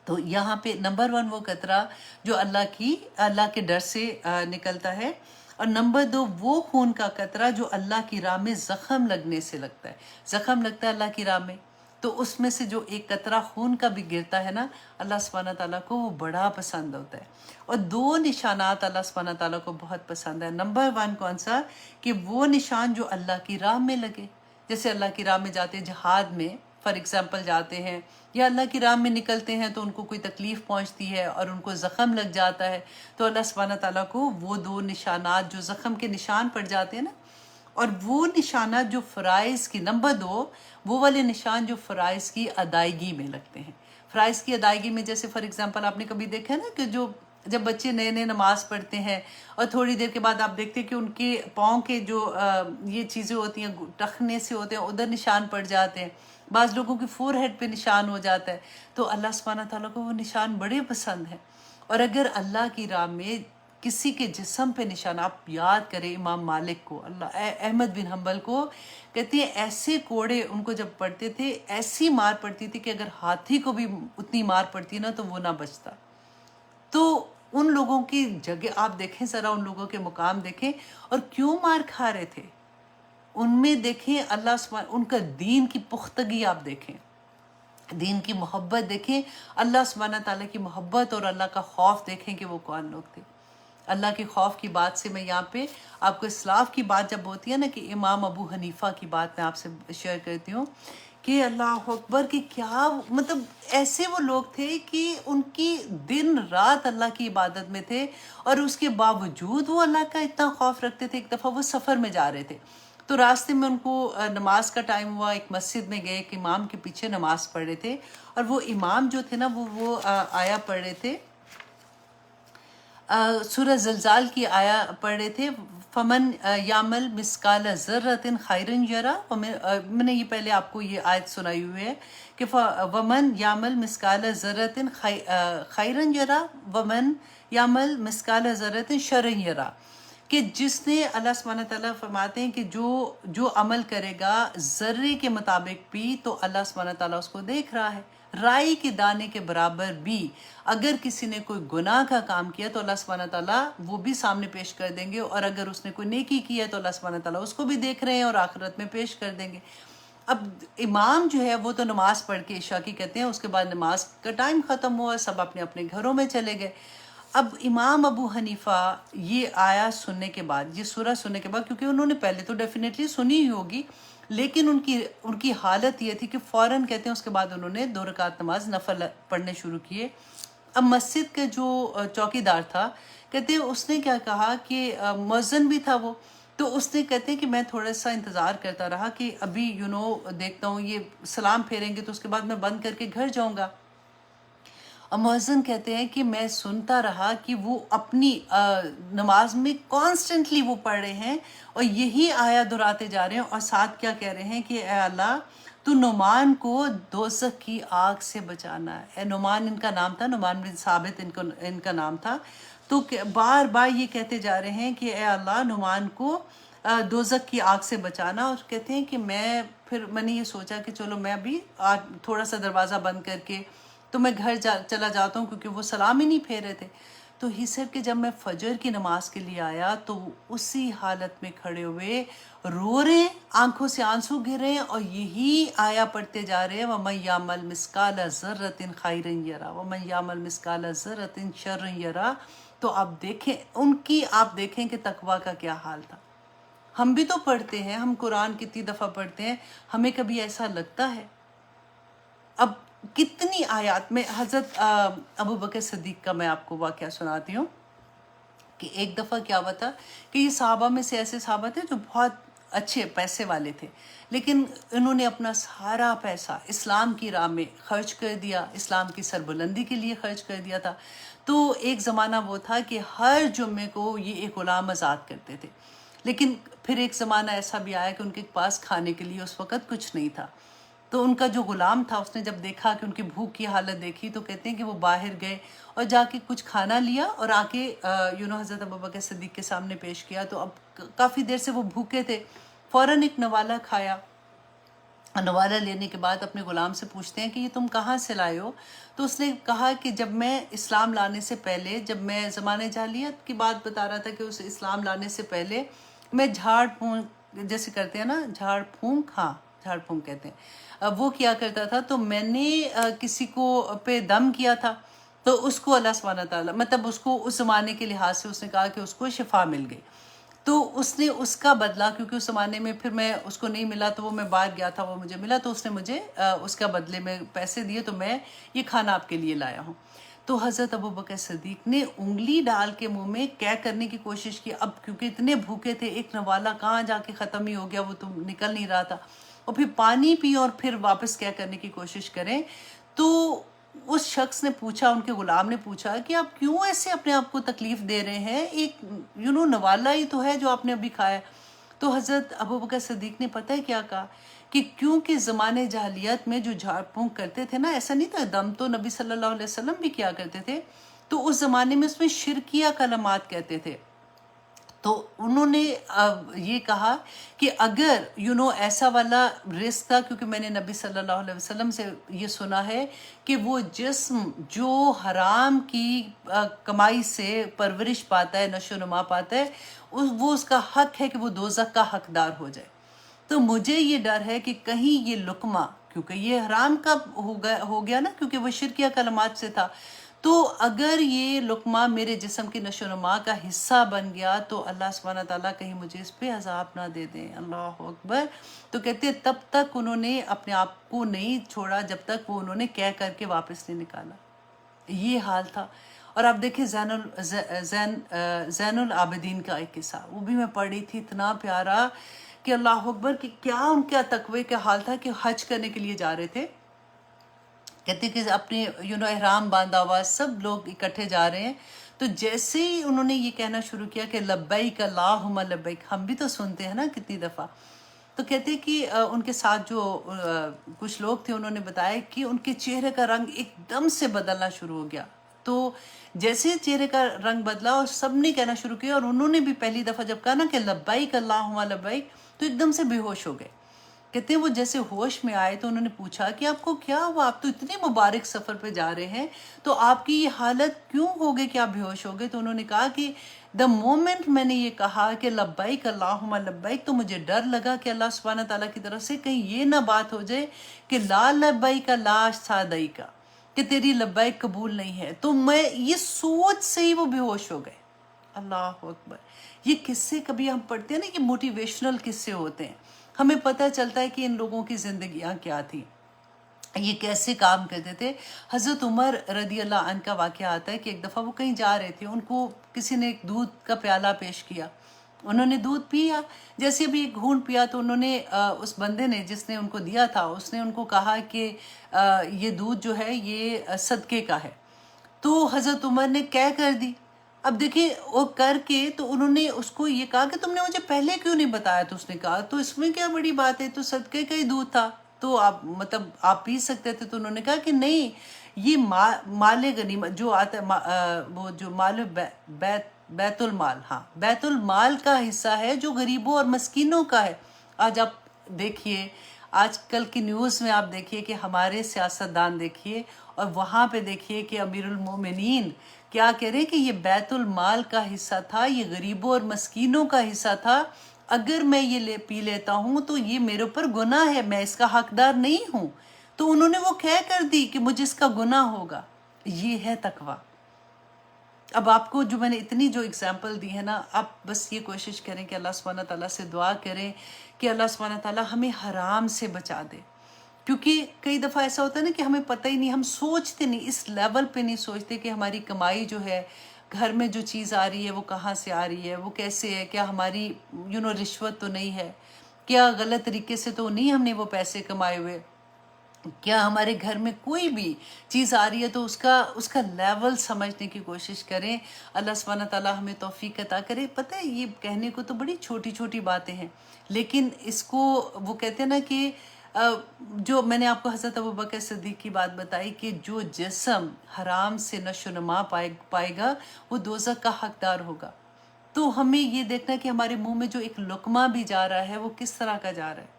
تو یہاں پہ نمبر 1 وہ قطرہ جو اللہ کے ڈر سے نکلتا ہے. اور نمبر 2 وہ خون کا قطرہ جو اللہ کی راہ میں زخم لگنے سے لگتا ہے. زخم لگتا ہے اللہ کی راہ میں تو اس میں سے جو ایک قطرہ خون کا بھی گرتا ہے نا، اللہ سبحانہ تعالیٰ کو وہ بڑا پسند ہوتا ہے. اور 2 نشانات اللہ سبحانہ تعالیٰ کو بہت پسند ہے. نمبر 1 کون سا؟ کہ وہ نشان جو اللہ کی راہ میں لگے. جیسے اللہ کی راہ میں جاتے جہاد میں فار ایگزامپل جاتے ہیں یا اللہ کی راہ میں نکلتے ہیں تو ان کو کوئی تکلیف پہنچتی ہے اور ان کو زخم لگ جاتا ہے، تو اللہ سبحانہ تعالیٰ کو وہ 2 نشانات جو زخم کے نشان پڑ جاتے ہیں نا، اور وہ نشانات جو فرائض کی، نمبر 2 وہ والے نشان جو فرائض کی ادائیگی میں لگتے ہیں. فرائض کی ادائیگی میں جیسے فار ایگزامپل آپ نے کبھی دیکھا ہے نا کہ جب بچے نئے نئے نماز پڑھتے ہیں اور تھوڑی دیر کے بعد آپ دیکھتے ہیں کہ ان کے پاؤں کے جو یہ چیزیں ہوتی ہیں ٹخنے سے ہوتے ہیں ادھر نشان پڑ جاتے ہیں، بعض لوگوں کی فور ہیڈ پہ نشان ہو جاتا ہے، تو اللہ سبحانہ تعالیٰ کو وہ نشان بڑے پسند ہیں۔ اور اگر اللہ کی راہ میں کسی کے جسم پہ نشان، آپ یاد کریں امام مالک کو، احمد بن حنبل کو، کہتے ہیں ایسے کوڑے ان کو جب پڑتے تھے، ایسی مار پڑتی تھی کہ اگر ہاتھی کو بھی اتنی مار پڑتی نا تو وہ نہ بچتا۔ تو ان لوگوں کی جگہ آپ دیکھیں ذرا، ان لوگوں کے مقام دیکھیں، اور کیوں مار کھا رہے تھے ان میں دیکھیں اللہ سبحانہ، ان کا دین کی پختگی آپ دیکھیں، دین کی محبت دیکھیں، اللہ سبحانہ تعالیٰ کی محبت اور اللہ کا خوف دیکھیں کہ وہ کون لوگ تھے۔ اللہ کے خوف کی بات سے میں یہاں پہ آپ کو اسلاف کی بات جب ہوتی ہے نا کہ امام ابو حنیفہ کی بات میں آپ سے شیئر کرتی ہوں کہ اللہ اکبر کہ کیا مطلب ایسے وہ لوگ تھے کہ ان کی دن رات اللہ کی عبادت میں تھے، اور اس کے باوجود وہ اللہ کا اتنا خوف رکھتے تھے۔ ایک دفعہ وہ سفر میں جا رہے تھے تو راستے میں ان کو نماز کا ٹائم ہوا، ایک مسجد میں گئے، ایک امام کے پیچھے نماز پڑھ رہے تھے، اور وہ امام جو تھے نا وہ آیا پڑھ رہے تھے، سورہ زلزال کی آیا پڑھ رہے تھے، فمن یعمل مثقال ذرۃ خیرا یرا، میں نے یہ پہلے آپ کو یہ آیت سنائی ہوئی ہے کہ ومن یعمل مثقال ذرۃ خیرا یرا ومن یعمل مثقال ذرۃ شرا یرا، کہ جس نے اللہ سبحانہ تعالیٰ فرماتے ہیں کہ جو عمل کرے گا ذرے کے مطابق بھی تو اللہ سبحانہ تعالیٰ اس کو دیکھ رہا ہے، رائی کے دانے کے برابر بھی اگر کسی نے کوئی گناہ کا کام کیا تو اللہ سبحانہ تعالیٰ وہ بھی سامنے پیش کر دیں گے، اور اگر اس نے کوئی نیکی کی ہے تو اللہ سبحانہ تعالیٰ اس کو بھی دیکھ رہے ہیں اور آخرت میں پیش کر دیں گے۔ اب امام جو ہے وہ تو نماز پڑھ کے عشاء کی کہتے ہیں، اس کے بعد نماز کا ٹائم ختم ہوا، سب اپنے اپنے گھروں میں چلے گئے۔ اب امام ابو حنیفہ یہ آیا سننے کے بعد، یہ سورہ سننے کے بعد، کیونکہ انہوں نے پہلے تو ڈیفینیٹلی سنی ہی ہوگی، لیکن ان کی حالت یہ تھی کہ فوراً کہتے ہیں اس کے بعد انہوں نے 2 رکعت نماز نفل پڑھنے شروع کیے۔ اب مسجد کا جو چوکی دار تھا کہتے ہیں اس نے کیا کہا کہ مؤذن بھی تھا وہ، تو اس نے کہتے ہیں کہ میں تھوڑا سا انتظار کرتا رہا کہ ابھی دیکھتا ہوں یہ سلام پھیریں گے تو اس کے بعد میں بند کر کے گھر جاؤں گا۔ اور مؤذن کہتے ہیں کہ میں سنتا رہا کہ وہ اپنی نماز میں کانسٹنٹلی وہ پڑھ رہے ہیں اور یہی آیا دہراتے جا رہے ہیں، اور ساتھ کیا کہہ رہے ہیں کہ اے اللہ تو نعمان کو دوزخ کی آگ سے بچانا ہے۔ اے نعمان ان کا نام تھا، نعمان بن ثابت ان کا نام تھا، تو بار بار یہ کہتے جا رہے ہیں کہ اے اللہ نعمان کو دوزخ کی آگ سے بچانا۔ اور کہتے ہیں کہ میں نے یہ سوچا کہ چلو میں ابھی تھوڑا سا دروازہ بند کر کے تو میں گھر چلا جاتا ہوں، کیونکہ وہ سلام ہی نہیں پھیر رہے تھے۔ تو ہی سر کہ جب میں فجر کی نماز کے لیے آیا تو اسی حالت میں کھڑے ہوئے رو رہے ہیں، آنکھوں سے آنسو گر رہے ہیں، اور یہی آیا پڑھتے جا رہے ہیں وَمَن يَعْمَلْ مِثْقَالَ ذَرَّةٍ خَيْرًا يَرَهُ وَمَن يَعْمَلْ مِثْقَالَ ذَرَّةٍ شَرًّا يَرَهُ۔ تو آپ دیکھیں کہ تقویٰ کا کیا حال تھا۔ ہم بھی تو پڑھتے ہیں، ہم قرآن کتنی دفعہ پڑھتے ہیں، ہمیں کبھی ایسا لگتا ہے؟ اب کتنی آیات میں حضرت ابو بکر صدیق کا میں آپ کو واقعہ سناتی ہوں کہ ایک دفعہ کیا ہوا تھا کہ یہ صحابہ میں سے ایسے صحابہ تھے جو بہت اچھے پیسے والے تھے، لیکن انہوں نے اپنا سارا پیسہ اسلام کی راہ میں خرچ کر دیا، اسلام کی سربلندی کے لیے خرچ کر دیا تھا۔ تو ایک زمانہ وہ تھا کہ ہر جمعے کو یہ ایک غلام آزاد کرتے تھے، لیکن پھر ایک زمانہ ایسا بھی آیا کہ ان کے پاس کھانے کے لیے اس وقت کچھ نہیں تھا۔ تو ان کا جو غلام تھا اس نے جب دیکھا کہ ان کی بھوک کی حالت دیکھی تو کہتے ہیں کہ وہ باہر گئے اور جا کے کچھ کھانا لیا اور آ کے حضرت ابوبکر صدیق کے سامنے پیش کیا۔ تو اب کافی دیر سے وہ بھوکے تھے، فوراً ایک نوالا کھایا۔ نوالا لینے کے بعد اپنے غلام سے پوچھتے ہیں کہ یہ تم کہاں سے لائے ہو؟ تو اس نے کہا کہ جب میں اسلام لانے سے پہلے، جب میں زمانے جاہلیت کی بات بتا رہا تھا کہ اس اسلام لانے سے پہلے میں جھاڑ پھونک جیسے کرتے ہیں نا، جھاڑ پھونک کہتے ہیں، وہ کیا کرتا تھا۔ تو میں نے کسی کو پہ دم کیا تھا تو اس کو اللہ سبحانہ تعالیٰ مطلب اس کو اس زمانے کے لحاظ سے اس نے کہا کہ اس کو شفا مل گئی۔ تو اس نے اس کا بدلہ، کیونکہ اس زمانے میں پھر میں اس کو نہیں ملا تو وہ میں باہر گیا تھا، وہ مجھے ملا تو اس نے مجھے اس کا بدلے میں پیسے دیے، تو میں یہ کھانا آپ کے لیے لایا ہوں۔ تو حضرت ابوبکر صدیق نے انگلی ڈال کے منہ میں کیا کرنے کی کوشش کی، اب کیونکہ اتنے بھوکے تھے، ایک نوالا کہاں جا کے ختم ہی ہو گیا، وہ تو نکل نہیں رہا تھا، اور پھر پانی پی اور پھر واپس کیا کرنے کی کوشش کریں۔ تو اس شخص نے پوچھا، ان کے غلام نے پوچھا کہ آپ کیوں ایسے اپنے آپ کو تکلیف دے رہے ہیں، ایک نوالا ہی تو ہے جو آپ نے ابھی کھایا۔ تو حضرت ابوبکر صدیق نے پتہ ہے کیا کہا کہ کیونکہ زمانے جاہلیت میں جو جھاڑ پھونک کرتے تھے نا، ایسا نہیں تھا، دم تو نبی صلی اللہ علیہ وسلم بھی کیا کرتے تھے، تو اس زمانے میں اس میں شرکیہ کلمات کہتے تھے۔ تو انہوں نے یہ کہا کہ اگر ایسا والا رزق تھا، کیونکہ میں نے نبی صلی اللہ علیہ وسلم سے یہ سنا ہے کہ وہ جسم جو حرام کی کمائی سے پرورش پاتا ہے، نشو و نما پاتا ہے، وہ اس کا حق ہے کہ وہ دوزخ کا حقدار ہو جائے۔ تو مجھے یہ ڈر ہے کہ کہیں یہ لقمہ، کیونکہ یہ حرام کا ہو گیا نا، کیونکہ وہ شرکیہ کلمات سے تھا، تو اگر یہ لقمہ میرے جسم کی نشو و نما کا حصہ بن گیا تو اللہ سبحانہ تعالیٰ کہیں مجھے اس پہ عذاب نہ دے دیں۔ اللہ اکبر۔ تو کہتے ہیں تب تک انہوں نے اپنے آپ کو نہیں چھوڑا جب تک وہ انہوں نے کہہ کر کے واپس نہیں نکالا۔ یہ حال تھا۔ اور آپ دیکھیں زین العابدین کا ایک قصہ، وہ بھی میں پڑھی تھی، اتنا پیارا کہ اللہ اکبر، کہ کیا ان کا تقوی کا حال تھا کہ حج کرنے کے لیے جا رہے تھے، کہتے کہ اپنے احرام باندھا ہوا سب لوگ اکٹھے جا رہے ہیں، تو جیسے ہی انہوں نے یہ کہنا شروع کیا کہ لبیک اللہم لبیک، ہم بھی تو سنتے ہیں نا کتنی دفعہ، تو کہتے کہ ان کے ساتھ جو کچھ لوگ تھے انہوں نے بتایا کہ ان کے چہرے کا رنگ ایک دم سے بدلنا شروع ہو گیا۔ تو جیسے چہرے کا رنگ بدلا اور سب نے کہنا شروع کیا، اور انہوں نے بھی پہلی دفعہ جب کہا نا کہ لبیک اللہم لبیک، تو ایک دم سے بے ہوش ہو گئے۔ کہتے ہیں وہ جیسے ہوش میں آئے تو انہوں نے پوچھا کہ آپ کو کیا ہوا، آپ تو اتنے مبارک سفر پہ جا رہے ہیں، تو آپ کی یہ حالت کیوں ہو گئی کہ آپ بے ہوش ہو گئے؟ تو انہوں نے کہا کہ دا مومنٹ میں نے یہ کہا کہ لبیک اللہم لبیک، تو مجھے ڈر لگا کہ اللہ سبحانہ تعالیٰ کی طرف سے کہیں یہ نہ بات ہو جائے کہ لا لبیک لا سعدیک، کہ تیری لبیک قبول نہیں ہے، تو میں یہ سوچ سے ہی وہ بے ہوش ہو گئے۔ اللہ اکبر۔ یہ قصے کبھی ہم پڑھتے ہیں نا، یہ موٹیویشنل قصے ہوتے ہیں، ہمیں پتہ چلتا ہے کہ ان لوگوں کی زندگیاں کیا تھیں، یہ کیسے کام کرتے تھے۔ حضرت عمر رضی اللہ عنہ کا واقعہ آتا ہے کہ ایک دفعہ وہ کہیں جا رہے تھے، ان کو کسی نے ایک دودھ کا پیالہ پیش کیا، انہوں نے دودھ پیا، جیسے ابھی ایک گھونٹ پیا تو انہوں نے اس بندے نے جس نے ان کو دیا تھا، اس نے ان کو کہا کہ یہ دودھ جو ہے یہ صدقے کا ہے، تو حضرت عمر نے کہہ کر دی۔ اب دیکھیں وہ کر کے تو انہوں نے اس کو یہ کہا کہ تم نے مجھے پہلے کیوں نہیں بتایا؟ تو اس نے کہا تو اس میں کیا بڑی بات ہے، تو صدقے کا ہی دودھ تھا، تو آپ پی سکتے تھے۔ تو انہوں نے کہا کہ نہیں، یہ مال غنیمت جو آتا ہے، وہ جو مال بیت المال، ہاں بیت المال کا حصہ ہے جو غریبوں اور مسکینوں کا ہے۔ آج آپ دیکھیے، آج کل کی نیوز میں آپ دیکھیے کہ ہمارے سیاستدان دیکھیے، اور وہاں پہ دیکھیے کہ امیر المومنین کیا کہہ رہے کہ یہ بیت المال کا حصہ تھا، یہ غریبوں اور مسکینوں کا حصہ تھا، اگر میں یہ پی لیتا ہوں تو یہ میرے اوپر گناہ ہے، میں اس کا حقدار نہیں ہوں۔ تو انہوں نے وہ کہہ کر دی کہ مجھے اس کا گناہ ہوگا۔ یہ ہے تقوی۔ اب آپ کو جو میں نے اتنی جو اگزامپل دی ہے نا، آپ بس یہ کوشش کریں کہ اللہ سبحانہ تعالیٰ سے دعا کریں کہ اللہ سبحانہ تعالیٰ ہمیں حرام سے بچا دے، کیونکہ کئی دفعہ ایسا ہوتا ہے نا کہ ہمیں پتہ ہی نہیں، ہم سوچتے نہیں، اس لیول پہ نہیں سوچتے کہ ہماری کمائی جو ہے، گھر میں جو چیز آ رہی ہے وہ کہاں سے آ رہی ہے، وہ کیسے ہے، کیا ہماری رشوت تو نہیں ہے، کیا غلط طریقے سے تو نہیں ہم نے وہ پیسے کمائے ہوئے، کیا ہمارے گھر میں کوئی بھی چیز آ رہی ہے تو اس کا لیول سمجھنے کی کوشش کریں۔ اللہ سبحانہ تعالیٰ ہمیں توفیق عطا کرے۔ پتہ ہے یہ کہنے کو تو بڑی چھوٹی چھوٹی باتیں ہیں، لیکن اس کو وہ کہتے ہیں نا کہ جو میں نے آپ کو حضرت ابوبکر صدیق کی بات بتائی کہ جو جسم حرام سے نشو و نما پائے گا وہ دوزخ کا حقدار ہوگا۔ تو ہمیں یہ دیکھنا ہے کہ ہمارے منہ میں جو ایک لقمہ بھی جا رہا ہے وہ کس طرح کا جا رہا ہے۔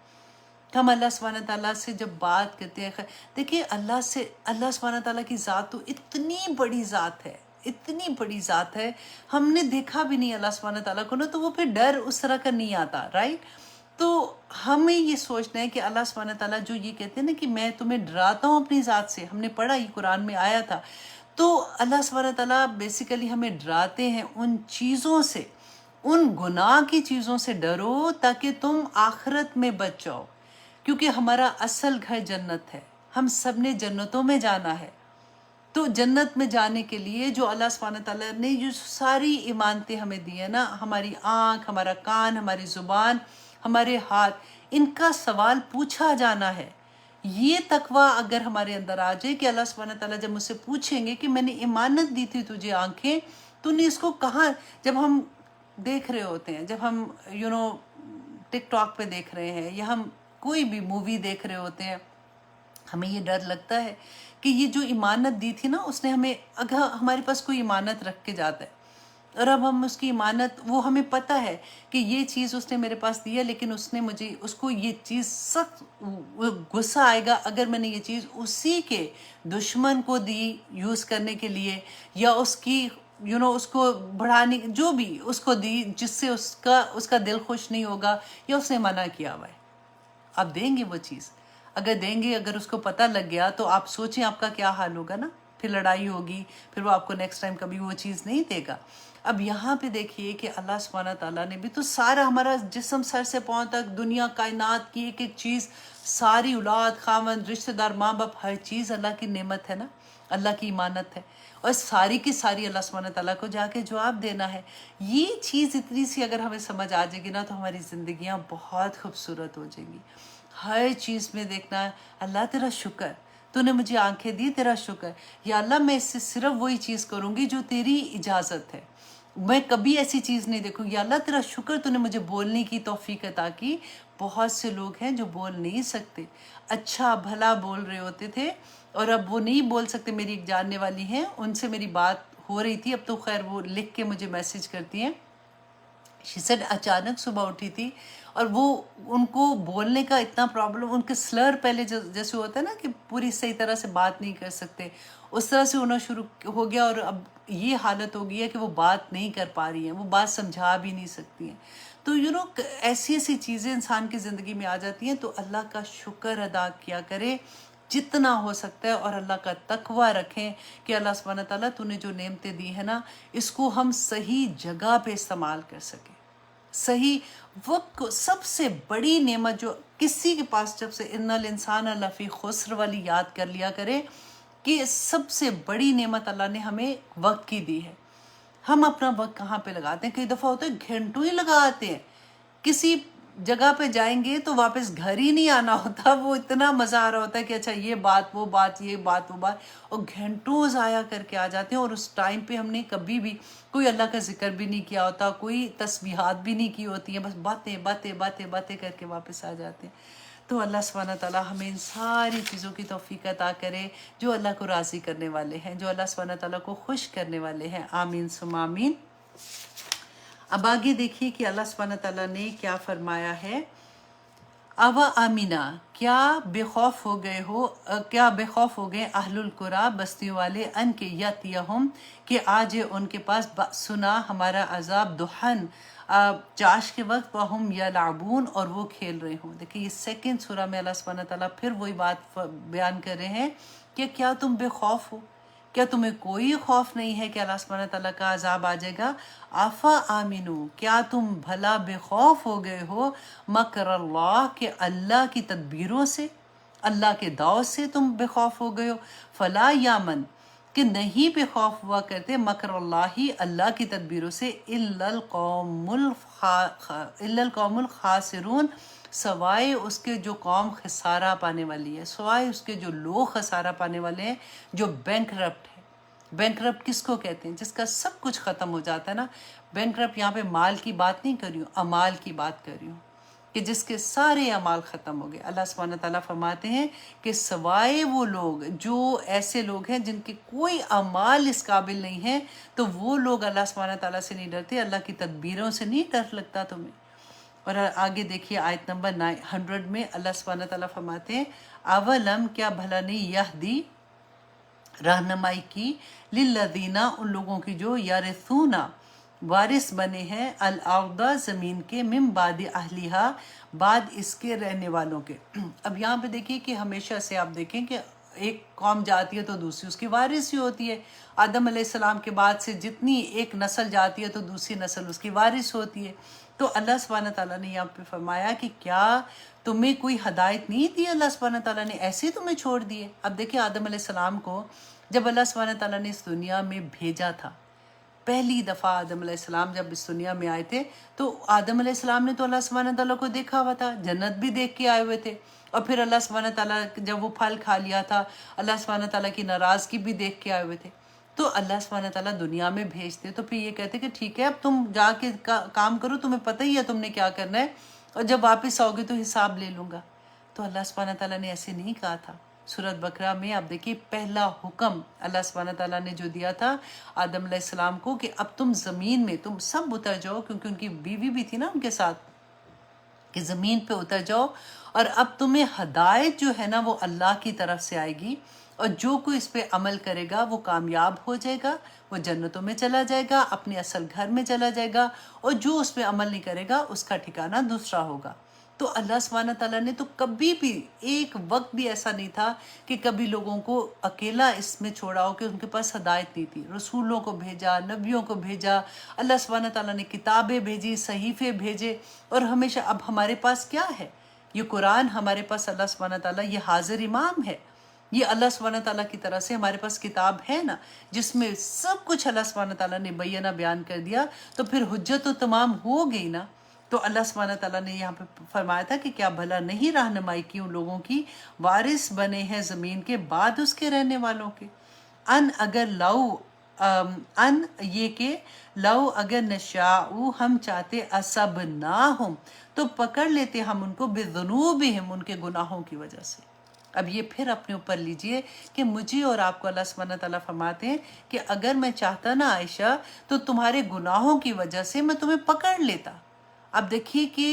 ہم اللہ سبحانہ تعالیٰ سے جب بات کرتے ہیں، دیکھیں اللہ سبحانہ تعالیٰ کی ذات تو اتنی بڑی ذات ہے، اتنی بڑی ذات ہے، ہم نے دیکھا بھی نہیں اللہ سبحانہ تعالیٰ کو نا، تو وہ پھر ڈر اس طرح کا نہیں آتا، رائٹ؟ تو ہمیں یہ سوچنا ہے کہ اللہ سبحانہ تعالیٰ جو یہ کہتے ہیں نا کہ میں تمہیں ڈراتا ہوں اپنی ذات سے، ہم نے پڑھا یہ قرآن میں آیا تھا، تو اللہ سبحانہ تعالیٰ بیسیکلی ہمیں ڈراتے ہیں ان چیزوں سے، ان گناہ کی چیزوں سے ڈرو تاکہ تم آخرت میں بچ جاؤ، کیونکہ ہمارا اصل گھر جنت ہے، ہم سب نے جنتوں میں جانا ہے۔ تو جنت میں جانے کے لیے جو اللہ سبحانہ تعالیٰ نے جو ساری ایمانتیں ہمیں دی ہیں نا، ہماری آنکھ، ہمارا کان، ہماری زبان، ہمارے ہاتھ، ان کا سوال پوچھا جانا ہے۔ یہ تقوی اگر ہمارے اندر آ جائے کہ اللہ سبحانہ تعالیٰ جب مجھ سے پوچھیں گے کہ میں نے امانت دی تھی تجھے آنکھیں، تو نے اس کو کہاں، جب ہم دیکھ رہے ہوتے ہیں، جب ہم ٹک ٹاک پہ دیکھ رہے ہیں یا ہم کوئی بھی مووی دیکھ رہے ہوتے ہیں، ہمیں یہ ڈر لگتا ہے کہ یہ جو امانت دی تھی نا اس نے ہمیں، اگر ہمارے پاس کوئی امانت رکھ کے جاتا ہے اور اب ہم اس کی امانت، وہ ہمیں پتہ ہے کہ یہ چیز اس نے میرے پاس دی ہے، لیکن اس نے مجھے، اس کو یہ چیز سخت غصہ آئے گا اگر میں نے یہ چیز اسی کے دشمن کو دی یوز کرنے کے لیے، یا اس کی اس کو بڑھانے، جو بھی اس کو دی جس سے اس کا دل خوش نہیں ہوگا، یا اس نے منع کیا ہوا ہے، آپ دیں گے وہ چیز؟ اگر دیں گے، اگر اس کو پتہ لگ گیا تو آپ سوچیں آپ کا کیا حال ہوگا نا، پھر لڑائی ہوگی، پھر وہ آپ کو نیکسٹ ٹائم کبھی وہ چیز نہیں دے گا۔ اب یہاں پہ دیکھیے کہ اللہ سبحانہ تعالیٰ نے بھی تو سارا ہمارا جسم سر سے پاؤں تک، دنیا کائنات کی ایک ایک چیز، ساری اولاد، خاوند، رشتہ دار، ماں باپ، ہر چیز اللہ کی نعمت ہے نا، اللہ کی امانت ہے، اور ساری کی ساری اللہ سبحانہ تعالیٰ کو جا کے جواب دینا ہے۔ یہ چیز اتنی سی اگر ہمیں سمجھ آ جائے گی نا تو ہماری زندگیاں بہت خوبصورت ہو جائیں گی۔ ہر چیز میں دیکھنا ہے اللہ تیرا شکر، تو نے مجھے آنکھیں دی، تیرا شکر، یا اللہ میں اس سے صرف وہی چیز کروں گی جو تیری اجازت ہے، میں کبھی ایسی چیز نہیں دیکھوں گی، یا اللہ تیرا شکر تو نے مجھے بولنے کی توفیق عطا کی۔ بہت سے لوگ ہیں جو بول نہیں سکتے، اچھا بھلا بول رہے ہوتے تھے اور اب وہ نہیں بول سکتے۔ میری ایک جاننے والی ہیں، ان سے میری بات ہو رہی تھی، اب تو خیر وہ لکھ کے مجھے میسج کرتی ہیں۔ شی سیڈ اچانک صبح اٹھی تھی اور وہ، ان کو بولنے کا اتنا پرابلم، ان کے سلر پہلے جیسے ہوتا ہے نا کہ پوری صحیح طرح سے بات نہیں کر سکتے، اس طرح سے ہونا شروع ہو گیا، اور اب یہ حالت ہو گئی ہے کہ وہ بات نہیں کر پا رہی ہیں، وہ بات سمجھا بھی نہیں سکتی ہیں۔ تو ایسی ایسی چیزیں انسان کی زندگی میں آ جاتی ہیں، تو اللہ کا شکر ادا کیا کرے جتنا ہو سکتا ہے، اور اللہ کا تقوی رکھیں کہ اللہ سبحانہ تعالیٰ تو نے جو نعمتیں دی ہیں نا، اس کو ہم صحیح جگہ پہ استعمال کر سکیں، صحیح وقت کو۔ سب سے بڑی نعمت جو کسی کے پاس، جب سے ان الانسان لفی خسر والی یاد کر لیا کرے کہ سب سے بڑی نعمت اللہ نے ہمیں وقت کی دی ہے۔ ہم اپنا وقت کہاں پہ لگاتے ہیں؟ کئی دفعہ ہوتا ہے گھنٹوں ہی لگاتے ہیں، کسی جگہ پہ جائیں گے تو واپس گھر ہی نہیں آنا ہوتا، وہ اتنا مزہ آ رہا ہوتا ہے کہ اچھا یہ بات وہ بات، یہ بات وہ بات، اور گھنٹوں ضائع کر کے آ جاتے ہیں، اور اس ٹائم پہ ہم نے کبھی بھی کوئی اللہ کا ذکر بھی نہیں کیا ہوتا، کوئی تسبیحات بھی نہیں کی ہوتی ہیں، بس باتیں باتیں باتیں باتیں کر کے واپس آ جاتے ہیں۔ تو اللہ سبحانہ تعالیٰ ہمیں ان ساری چیزوں کی توفیق عطا کرے جو اللہ کو راضی کرنے والے ہیں، جو اللہ سبحانہ تعالیٰ کو خوش کرنے والے ہیں۔ آمین ثم آمین۔ اب آگے دیکھیے کہ اللہ سبحانہ تعالیٰ نے کیا فرمایا ہے۔ اوا آمینہ، کیا بے خوف ہو گئے اہل القریٰ، بستیوں والے، ان کے یاتیہم، کہ آج ان کے پاس سنا ہمارا عذاب، دحن، چاش کے وقت، وہم یلعبون، اور وہ کھیل رہے ہوں۔ دیکھیں یہ سیکنڈ سورہ میں اللہ سبحانہ تعالیٰ پھر وہی بات بیان کر رہے ہیں کہ کیا تم بے خوف ہو؟ کیا تمہیں کوئی خوف نہیں ہے کہ اللہ سبحانہ تعالیٰ کا عذاب آ جائے گا؟ آفا آمینو، کیا تم بھلا بے خوف ہو گئے ہو مکر اللہ، کہ اللہ کی تدبیروں سے، اللہ کے داؤ سے تم بے خوف ہو گئے ہو؟ فلا یامن، کہ نہیں بے خوف ہوا کرتے مکر اللہ ہی، اللہ کی تدبیروں سے، الا القوم الخاسرون، سوائے اس کے جو قوم خسارہ پانے والی ہے، سوائے اس کے جو لوگ خسارہ پانے والے ہیں، جو بینکرپٹ ہے۔ بینکرپٹ کس کو کہتے ہیں؟ جس کا سب کچھ ختم ہو جاتا ہے نا۔ بینکرپٹ یہاں پہ مال کی بات نہیں کر رہی ہوں، اعمال کی بات کر رہی ہوں، کہ جس کے سارے اعمال ختم ہو گئے۔ اللہ سبحانہ تعالیٰ فرماتے ہیں کہ سوائے وہ لوگ، جو ایسے لوگ ہیں جن کے کوئی اعمال اس قابل نہیں ہیں، تو وہ لوگ اللہ سبحانہ تعالیٰ سے نہیں ڈرتے، اللہ کی تدبیروں سے نہیں ڈر لگتا تمہیں۔ اور آگے دیکھیے آیت نمبر 100 میں اللہ سبحانہ تعالیٰ فرماتے ہیں، اولم، کیا بھلا نہیں، یہدی، رہنمائی کی، للذین، ان لوگوں کی جو یرثون، وارث بنے ہیں، الارض، زمین کے، من بعد اہلیہا، بعد اس کے رہنے والوں کے۔ اب یہاں پہ دیکھیے کہ ہمیشہ سے آپ دیکھیں کہ ایک قوم جاتی ہے تو دوسری اس کی وارث ہی ہوتی ہے۔ آدم علیہ السلام کے بعد سے جتنی ایک نسل جاتی ہے تو دوسری نسل اس کی وارث ہوتی ہے۔ تو اللہ سبحانہ تعالیٰ نے یہاں پہ فرمایا کہ کیا تمہیں کوئی ہدایت نہیں دی؟ اللہ سبحانہ تعالیٰ نے ایسے تمہیں چھوڑ دیے؟ اب دیکھیں آدم علیہ السلام کو جب اللہ سبحانہ تعالیٰ نے اس دنیا میں بھیجا تھا، پہلی دفعہ آدم علیہ السلام جب اس دنیا میں آئے تھے تو آدم علیہ السلام نے تو اللہ سبحانہ تعالیٰ کو دیکھا ہوا تھا، جنت بھی دیکھ کے آئے ہوئے تھے، اور پھر اللہ سبحانہ تعالیٰ جب وہ پھل کھا لیا تھا اللہ سبحانہ تعالیٰ کی ناراضگی بھی دیکھ کے آئے ہوئے تھے. تو اللہ سبحانہ تعالیٰ دنیا میں بھیجتے تو پھر یہ کہتے کہ ٹھیک ہے اب تم جا کے کام کرو، تمہیں پتہ ہی ہے تم نے کیا کرنا ہے، اور جب واپس آؤ گے تو حساب لے لوں گا. تو اللہ سبحانہ تعالیٰ نے ایسے نہیں کہا تھا. سورۃ بقرہ میں آپ دیکھیے پہلا حکم اللہ سبحانہ تعالیٰ نے جو دیا تھا آدم علیہ السلام کو کہ اب تم زمین میں تم سب اتر جاؤ، کیونکہ ان کی بیوی بھی تھی نا ان کے ساتھ، کہ زمین پہ اتر جاؤ اور اب تمہیں ہدایت جو ہے نا وہ اللہ کی طرف سے آئے گی، اور جو کوئی اس پہ عمل کرے گا وہ کامیاب ہو جائے گا، وہ جنتوں میں چلا جائے گا، اپنے اصل گھر میں چلا جائے گا، اور جو اس پہ عمل نہیں کرے گا اس کا ٹھکانہ دوسرا ہوگا. تو اللہ سبحانہ تعالیٰ نے تو کبھی بھی ایک وقت بھی ایسا نہیں تھا کہ کبھی لوگوں کو اکیلا اس میں چھوڑا ہو کہ ان کے پاس ہدایت نہیں تھی. رسولوں کو بھیجا، نبیوں کو بھیجا، اللہ سبحانہ تعالیٰ نے کتابیں بھیجی، صحیفے بھیجے، اور ہمیشہ اب ہمارے پاس کیا ہے؟ یہ قرآن ہمارے پاس اللہ سبحانہ تعالیٰ یہ حاضر امام ہے. یہ اللہ سبحانہ تعالیٰ کی طرف سے ہمارے پاس کتاب ہے نا جس میں سب کچھ اللہ سبحانہ تعالیٰ نے بینہ بیان کر دیا، تو پھر حجت تو تمام ہو گئی نا. تو اللہ سبحانہ تعالیٰ نے یہاں پہ فرمایا تھا کہ کیا بھلا نہیں رہنمائی کی ان لوگوں کی وارث بنے ہیں زمین کے بعد اس کے رہنے والوں کے. یہ کہ لو اگر نشاء ہم چاہتے اصبناہم تو پکڑ لیتے ہم ان کو بذنوبہم ان کے گناہوں کی وجہ سے. اب یہ پھر اپنے اوپر لیجئے کہ مجھے اور آپ کو اللہ سبحانہ تعالیٰ فرماتے ہیں کہ اگر میں چاہتا نا عائشہ تو تمہارے گناہوں کی وجہ سے میں تمہیں پکڑ لیتا. اب دیکھیے کہ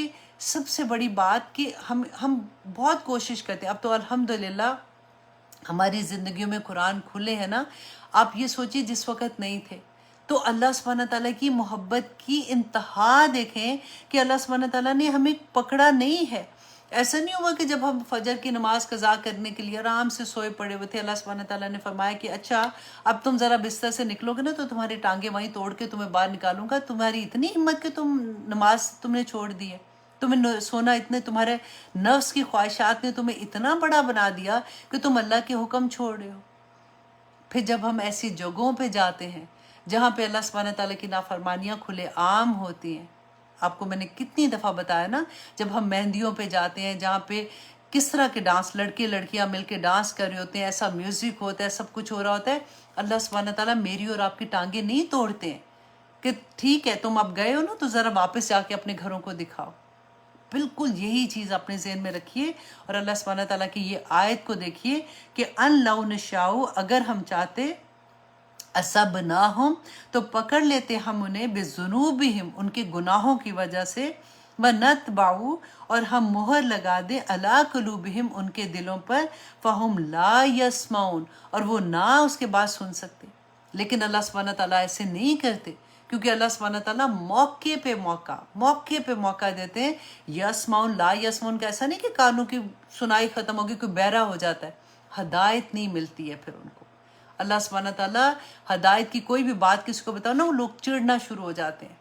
سب سے بڑی بات کہ ہم بہت کوشش کرتے ہیں. اب تو الحمدللہ ہماری زندگیوں میں قرآن کھلے ہیں نا. آپ یہ سوچیے جس وقت نہیں تھے تو اللہ سبحانہ تعالیٰ کی محبت کی انتہا دیکھیں کہ اللہ سبحانہ تعالیٰ نے ہمیں پکڑا نہیں ہے. ایسا نہیں ہوا کہ جب ہم فجر کی نماز قضا کرنے کے لیے آرام سے سوئے پڑے ہوئے تھے اللہ سبحانہ تعالیٰ نے فرمایا کہ اچھا اب تم ذرا بستر سے نکلو گے نا تو تمہاری ٹانگیں وہیں توڑ کے تمہیں باہر نکالوں گا. تمہاری اتنی ہمت کہ تم نماز تم نے چھوڑ دی ہے، تمہیں سونا اتنے، تمہارے نفس کی خواہشات نے تمہیں اتنا بڑا بنا دیا کہ تم اللہ کے حکم چھوڑ رہے ہو. پھر جب ہم ایسی جگہوں پہ جاتے ہیں جہاں پہ اللہ سبحانہ تعالیٰ کی نافرمانیاں کھلے عام ہوتی ہیں. آپ کو میں نے کتنی دفعہ بتایا نا جب ہم مہندیوں پہ جاتے ہیں جہاں پہ کس طرح کے ڈانس لڑکے لڑکیاں مل کے ڈانس کر رہے ہوتے ہیں، ایسا میوزک ہوتا ہے، سب کچھ ہو رہا ہوتا ہے. اللہ سبحانہ تعالیٰ میری اور آپ کی ٹانگیں نہیں توڑتے ہیں کہ ٹھیک ہے تم اب گئے ہو نا تو ذرا واپس جا کے اپنے گھروں کو دکھاؤ. بالکل یہی چیز اپنے ذہن میں رکھیے اور اللہ سبحانہ تعالیٰ کی یہ آیت کو دیکھیے کہ ان لو نشاء اگر ہم چاہتے اصبناہم تو پکڑ لیتے ہم انہیں بذنوبہم ان کے گناہوں کی وجہ سے، ونتبعو اور ہم مہر لگا دیں علی قلوبہم ان کے دلوں پر، فہم لا یسمعون اور وہ نہ اس کے بات سن سکتے. لیکن اللہ سبحانہ تعالیٰ ایسے نہیں کرتے کیونکہ اللہ سبحانہ تعالیٰ موقع پہ موقع دیتے ہیں. یسمعون لا یسمعون کا ایسا نہیں کہ کانوں کی سنائی ختم ہوگی کوئی بہرا ہو جاتا ہے، ہدایت نہیں ملتی ہے پھر ان کو. اللہ سبحانہ تعالیٰ ہدایت کی کوئی بھی بات کسی کو بتاؤ نا وہ لوگ چڑنا شروع ہو جاتے ہیں.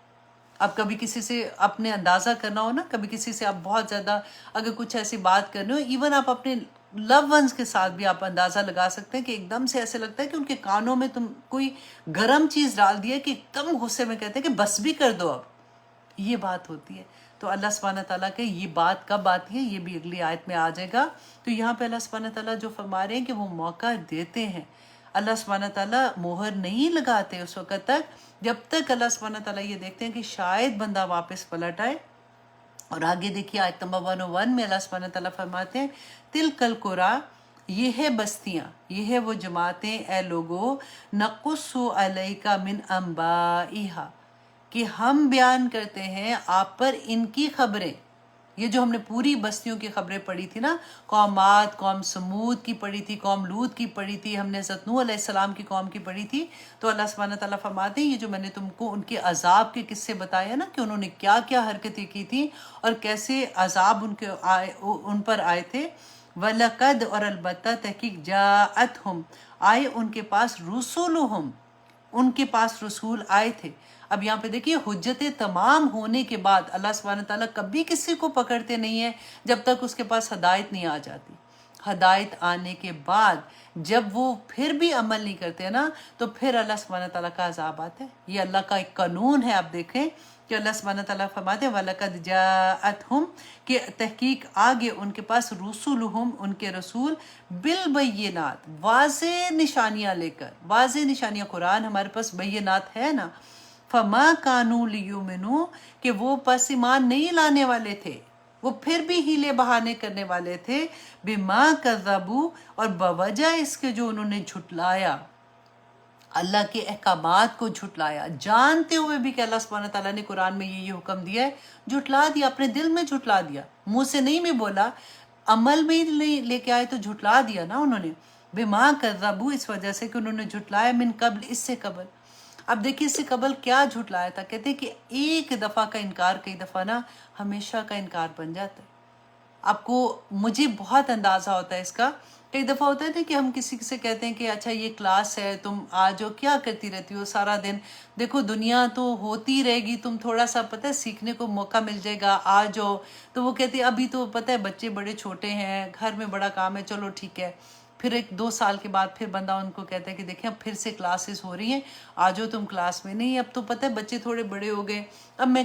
اب کبھی کسی سے اپنے اندازہ کرنا ہو نا، کبھی کسی سے آپ بہت زیادہ اگر کچھ ایسی بات کرنے ہو، ایون آپ اپنے لو ونز کے ساتھ بھی آپ اندازہ لگا سکتے ہیں کہ ایک دم سے ایسے لگتا ہے کہ ان کے کانوں میں تم کوئی گرم چیز ڈال دی ہے کہ ایک دم غصے میں کہتے ہیں کہ بس بھی کر دو اب. یہ بات ہوتی ہے. تو اللہ سبحانہ تعالیٰ کہ یہ بات کب آتی ہے یہ بھی اگلی آیت میں آ جائے گا. تو یہاں پہ اللہ سبحانہ تعالیٰ جو فرما رہے ہیں کہ وہ موقع دیتے ہیں. اللہ سبحانہ تعالیٰ مہر نہیں لگاتے اس وقت تک جب تک اللہ سبحانہ تعالیٰ یہ دیکھتے ہیں کہ شاید بندہ واپس پلٹ آئے. اور آگے دیکھیے آیت نمبر 101 میں اللہ سبحانہ تعالیٰ فرماتے ہیں تلک القریٰ یہ ہے بستیاں، یہ ہے وہ جماعتیں اے لوگو، نقص علیک من انبائہا کہ ہم بیان کرتے ہیں آپ پر ان کی خبریں. یہ جو ہم نے پوری بستیوں کی خبریں پڑھی تھی نا، قوم عاد، قوم سمود کی پڑھی تھی، قوم لوط کی پڑھی تھی، ہم نے حضرت نوح علیہ السلام کی قوم کی پڑھی تھی. تو اللہ سبحانہ تعالیٰ فرماتے ہیں یہ جو میں نے تم کو ان کے عذاب کے قصے بتایا نا کہ انہوں نے کیا کیا حرکتیں کی تھیں اور کیسے عذاب ان پر آئے تھے. وَلَقَدْ اور البتہ تحقیق جاءتہم آئے ان کے پاس رسولہم ان کے پاس رسول آئے تھے. اب یہاں پہ دیکھیے حجتیں تمام ہونے کے بعد اللہ سبحانہ تعالیٰ کبھی کسی کو پکڑتے نہیں ہیں جب تک اس کے پاس ہدایت نہیں آ جاتی. ہدایت آنے کے بعد جب وہ پھر بھی عمل نہیں کرتے نا تو پھر اللہ سبحانہ تعالیٰ کا عذاب آتا ہے. یہ اللہ کا ایک قانون ہے. آپ دیکھیں کہ اللہ سبحانہ تعالیٰ فرماتے ہیں وَلَقَدْ جَاءَتْهُمْ کہ تحقیق آگے ان کے پاس رسولہم ان کے رسول بالبینات واضح نشانیاں لے کر. واضح نشانیاں قرآن ہمارے پاس بینات ہے نا. فما کانوا لیؤمنوا کہ وہ پس ایمان نہیں لانے والے تھے, وہ پھر بھی ہیلے بہانے کرنے والے تھے. بما کذبوا اور بوجہ اس کے جو انہوں نے جھٹلایا اللہ کے احکامات کو جھٹلایا, جانتے ہوئے بھی کہ اللہ سبحانہ تعالیٰ نے قرآن میں یہ حکم دیا ہے, جھٹلا دیا, اپنے دل میں جھٹلا دیا, منہ سے نہیں میں بولا, عمل میں لے کے آئے تو جھٹلا دیا نا انہوں نے. بما کذبوا اس وجہ سے کہ انہوں نے جھٹلایا من قبل اس سے قبل. اب دیکھیے اس سے قبل کیا جھٹلایا تھا, کہتے ہیں کہ ایک دفعہ کا انکار کئی دفعہ نا ہمیشہ کا انکار بن جاتا ہے. آپ کو مجھے بہت اندازہ ہوتا ہے اس کا. کئی دفعہ ہوتا ہے نا کہ ہم کسی سے کہتے ہیں کہ اچھا یہ کلاس ہے, تم آ جاؤ, کیا کرتی رہتی ہو سارا دن, دیکھو دنیا تو ہوتی رہے گی, تم تھوڑا سا پتہ ہے سیکھنے کو موقع مل جائے گا, آ جاؤ. تو وہ کہتی ہے ابھی تو پتہ ہے بچے بڑے چھوٹے ہیں, گھر میں بڑا کام ہے, چلو ٹھیک ہے. پھر 1-2 سال کے بعد پھر بندہ ان کو کہتا ہے کہ دیکھیں اب پھر سے کلاسز ہو رہی ہیں, آ جاؤ تم کلاس میں. نہیں, اب تو پتہ ہے بچے تھوڑے بڑے ہو گئے, اب میں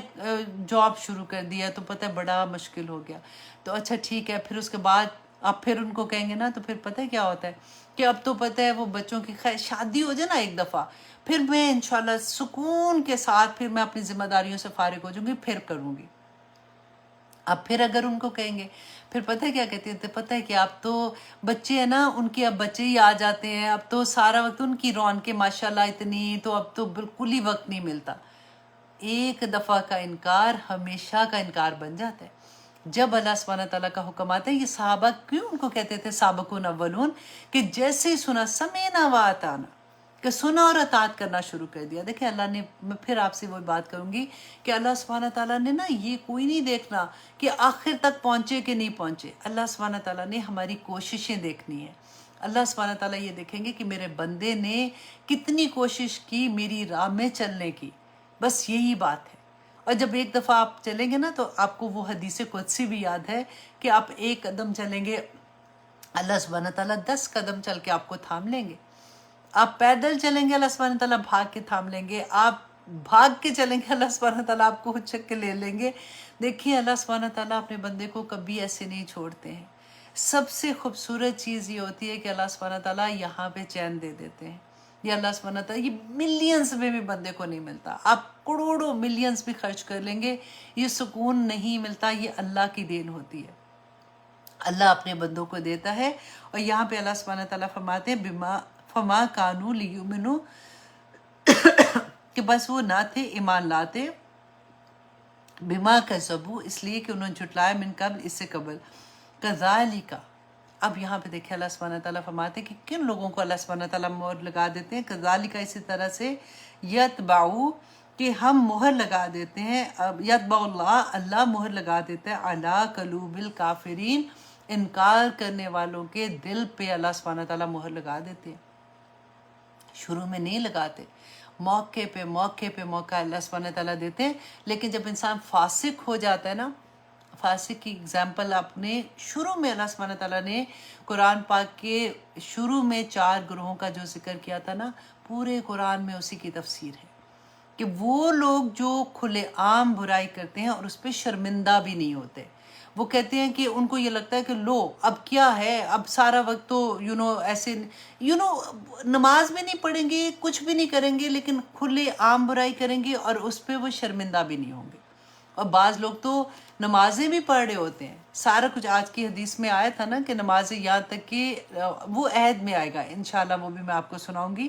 جاب شروع کر دیا تو پتہ ہے بڑا مشکل ہو گیا. تو اچھا ٹھیک ہے, پھر اس کے بعد اب پھر ان کو کہیں گے نا تو پھر پتہ ہے کیا ہوتا ہے کہ اب تو پتہ ہے وہ بچوں کی خیر شادی ہو جائے نا ایک دفعہ, پھر میں انشاءاللہ سکون کے ساتھ پھر میں اپنی ذمہ داریوں سے فارغ ہو جاؤں گی, پھر کروں گی. اب پھر اگر ان کو کہیں گے پھر پتہ ہے کیا کہتے ہیں, پتہ ہے کہ اب تو بچے ہیں نا ان کے اب بچے ہی آ جاتے ہیں, اب تو سارا وقت ان کی رونقیں ماشاءاللہ اتنی, تو اب تو بالکل ہی وقت نہیں ملتا. ایک دفعہ کا انکار ہمیشہ کا انکار بن جاتا ہے. جب اللہ سبحانہ تعالیٰ کا حکم آتا ہے, یہ صحابہ کیوں ان کو کہتے تھے سابقون اولون, کہ جیسے ہی سنا سمینا و اطعنا, کہ سنا اور اطاعت کرنا شروع کر دیا. دیکھیں اللہ نے, میں پھر آپ سے وہ بات کروں گی کہ اللہ سبحانہ تعالیٰ نے نا یہ کوئی نہیں دیکھنا کہ آخر تک پہنچے کہ نہیں پہنچے. اللہ سبحانہ تعالیٰ نے ہماری کوششیں دیکھنی ہیں. اللہ سبحانہ تعالیٰ یہ دیکھیں گے کہ میرے بندے نے کتنی کوشش کی میری راہ میں چلنے کی, بس یہی بات ہے. اور جب ایک دفعہ آپ چلیں گے نا تو آپ کو وہ حدیث قدسی بھی یاد ہے کہ آپ 1 قدم چلیں گے, اللہ سبحانہ تعالیٰ 10 قدم چل کے آپ کو تھام لیں گے. آپ پیدل چلیں گے, اللہ سبحانہ تعالیٰ بھاگ کے تھام لیں گے. آپ بھاگ کے چلیں گے, اللہ سبحانہ تعالیٰ آپ کو اچک کے لے لیں گے. دیکھیے اللہ سبحانہ تعالیٰ اپنے بندے کو کبھی ایسے نہیں چھوڑتے ہیں. سب سے خوبصورت چیز یہ ہوتی ہے کہ اللہ سبحانہ تعالیٰ یہاں پہ چین دے دیتے ہیں. یہ اللہ سبحانہ تعالیٰ, یہ ملینز میں بھی بندے کو نہیں ملتا. آپ کروڑوں ملینز بھی خرچ کر لیں گے, یہ سکون نہیں ملتا. یہ اللہ کی دین ہوتی ہے, اللہ اپنے بندوں کو دیتا ہے. اور یہاں پہ اللہ سبحانہ تعالیٰ فرماتے ہیں فما کانوا لیؤمنوا, کہ بس وہ نہ تھے ایمان لاتے, بما کذبوا اس لیے کہ انہوں نے جھٹلایا, من قبل اس سے قبل, کذالک. اب یہاں پہ دیکھیں اللہ سبحانہ تعالیٰ فرماتے ہیں کہ کن لوگوں کو اللہ سبحانہ تعالیٰ مہر لگا دیتے ہیں. کذالک اسی طرح سے, یتبعوا کہ ہم مہر لگا دیتے ہیں, یتبع اللہ اللہ مہر لگا دیتا ہے, علی قلوب الکافرین انکار کرنے والوں کے دل پہ اللہ سبحانہ تعالیٰ مہر لگا دیتے ہیں. شروع میں نہیں لگاتے, موقع پہ موقع اللہ سبحانہ تعالیٰ دیتے ہیں. لیکن جب انسان فاسق ہو جاتا ہے نا, فاسق کی اگزامپل آپ نے شروع میں اللہ سبحانہ تعالیٰ نے قرآن پاک کے شروع میں 4 گروہوں کا جو ذکر کیا تھا نا, پورے قرآن میں اسی کی تفسیر ہے کہ وہ لوگ جو کھلے عام برائی کرتے ہیں اور اس پہ شرمندہ بھی نہیں ہوتے. وہ کہتے ہیں کہ ان کو یہ لگتا ہے کہ لو اب کیا ہے, اب سارا وقت تو ایسے نماز بھی نہیں پڑھیں گے, کچھ بھی نہیں کریں گے, لیکن کھلے عام برائی کریں گے اور اس پہ وہ شرمندہ بھی نہیں ہوں گے. اور بعض لوگ تو نمازیں بھی پڑھ رہے ہوتے ہیں, سارا کچھ آج کی حدیث میں آیا تھا نا کہ نمازیں, یہاں تک کہ وہ عہد میں آئے گا انشاءاللہ, وہ بھی میں آپ کو سناؤں گی,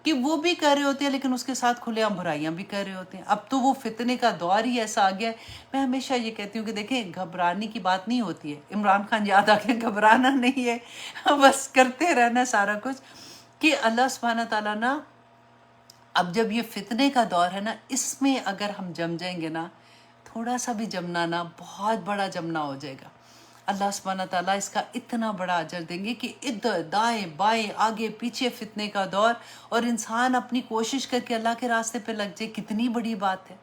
کہ وہ بھی کر رہے ہوتے ہیں لیکن اس کے ساتھ کھلے عام برائیاں بھی کر رہے ہوتے ہیں. اب تو وہ فتنے کا دور ہی ایسا آ گیا ہے. میں ہمیشہ یہ کہتی ہوں کہ دیکھیں گھبرانے کی بات نہیں ہوتی ہے, عمران خان یاد آ کے گھبرانا نہیں ہے, بس کرتے رہنا سارا کچھ. کہ اللہ سبحانہ تعالیٰ نا اب جب یہ فتنے کا دور ہے نا, اس میں اگر ہم جم جائیں گے نا, تھوڑا سا بھی جمنا نا بہت بڑا جمنا ہو جائے گا. اللہ سبحانہ تعالیٰ اس کا اتنا بڑا اجر دیں گے کہ ادھر دائیں بائیں آگے پیچھے فتنے کا دور, اور انسان اپنی کوشش کر کے اللہ کے راستے پہ لگ جائے, کتنی بڑی بات ہے.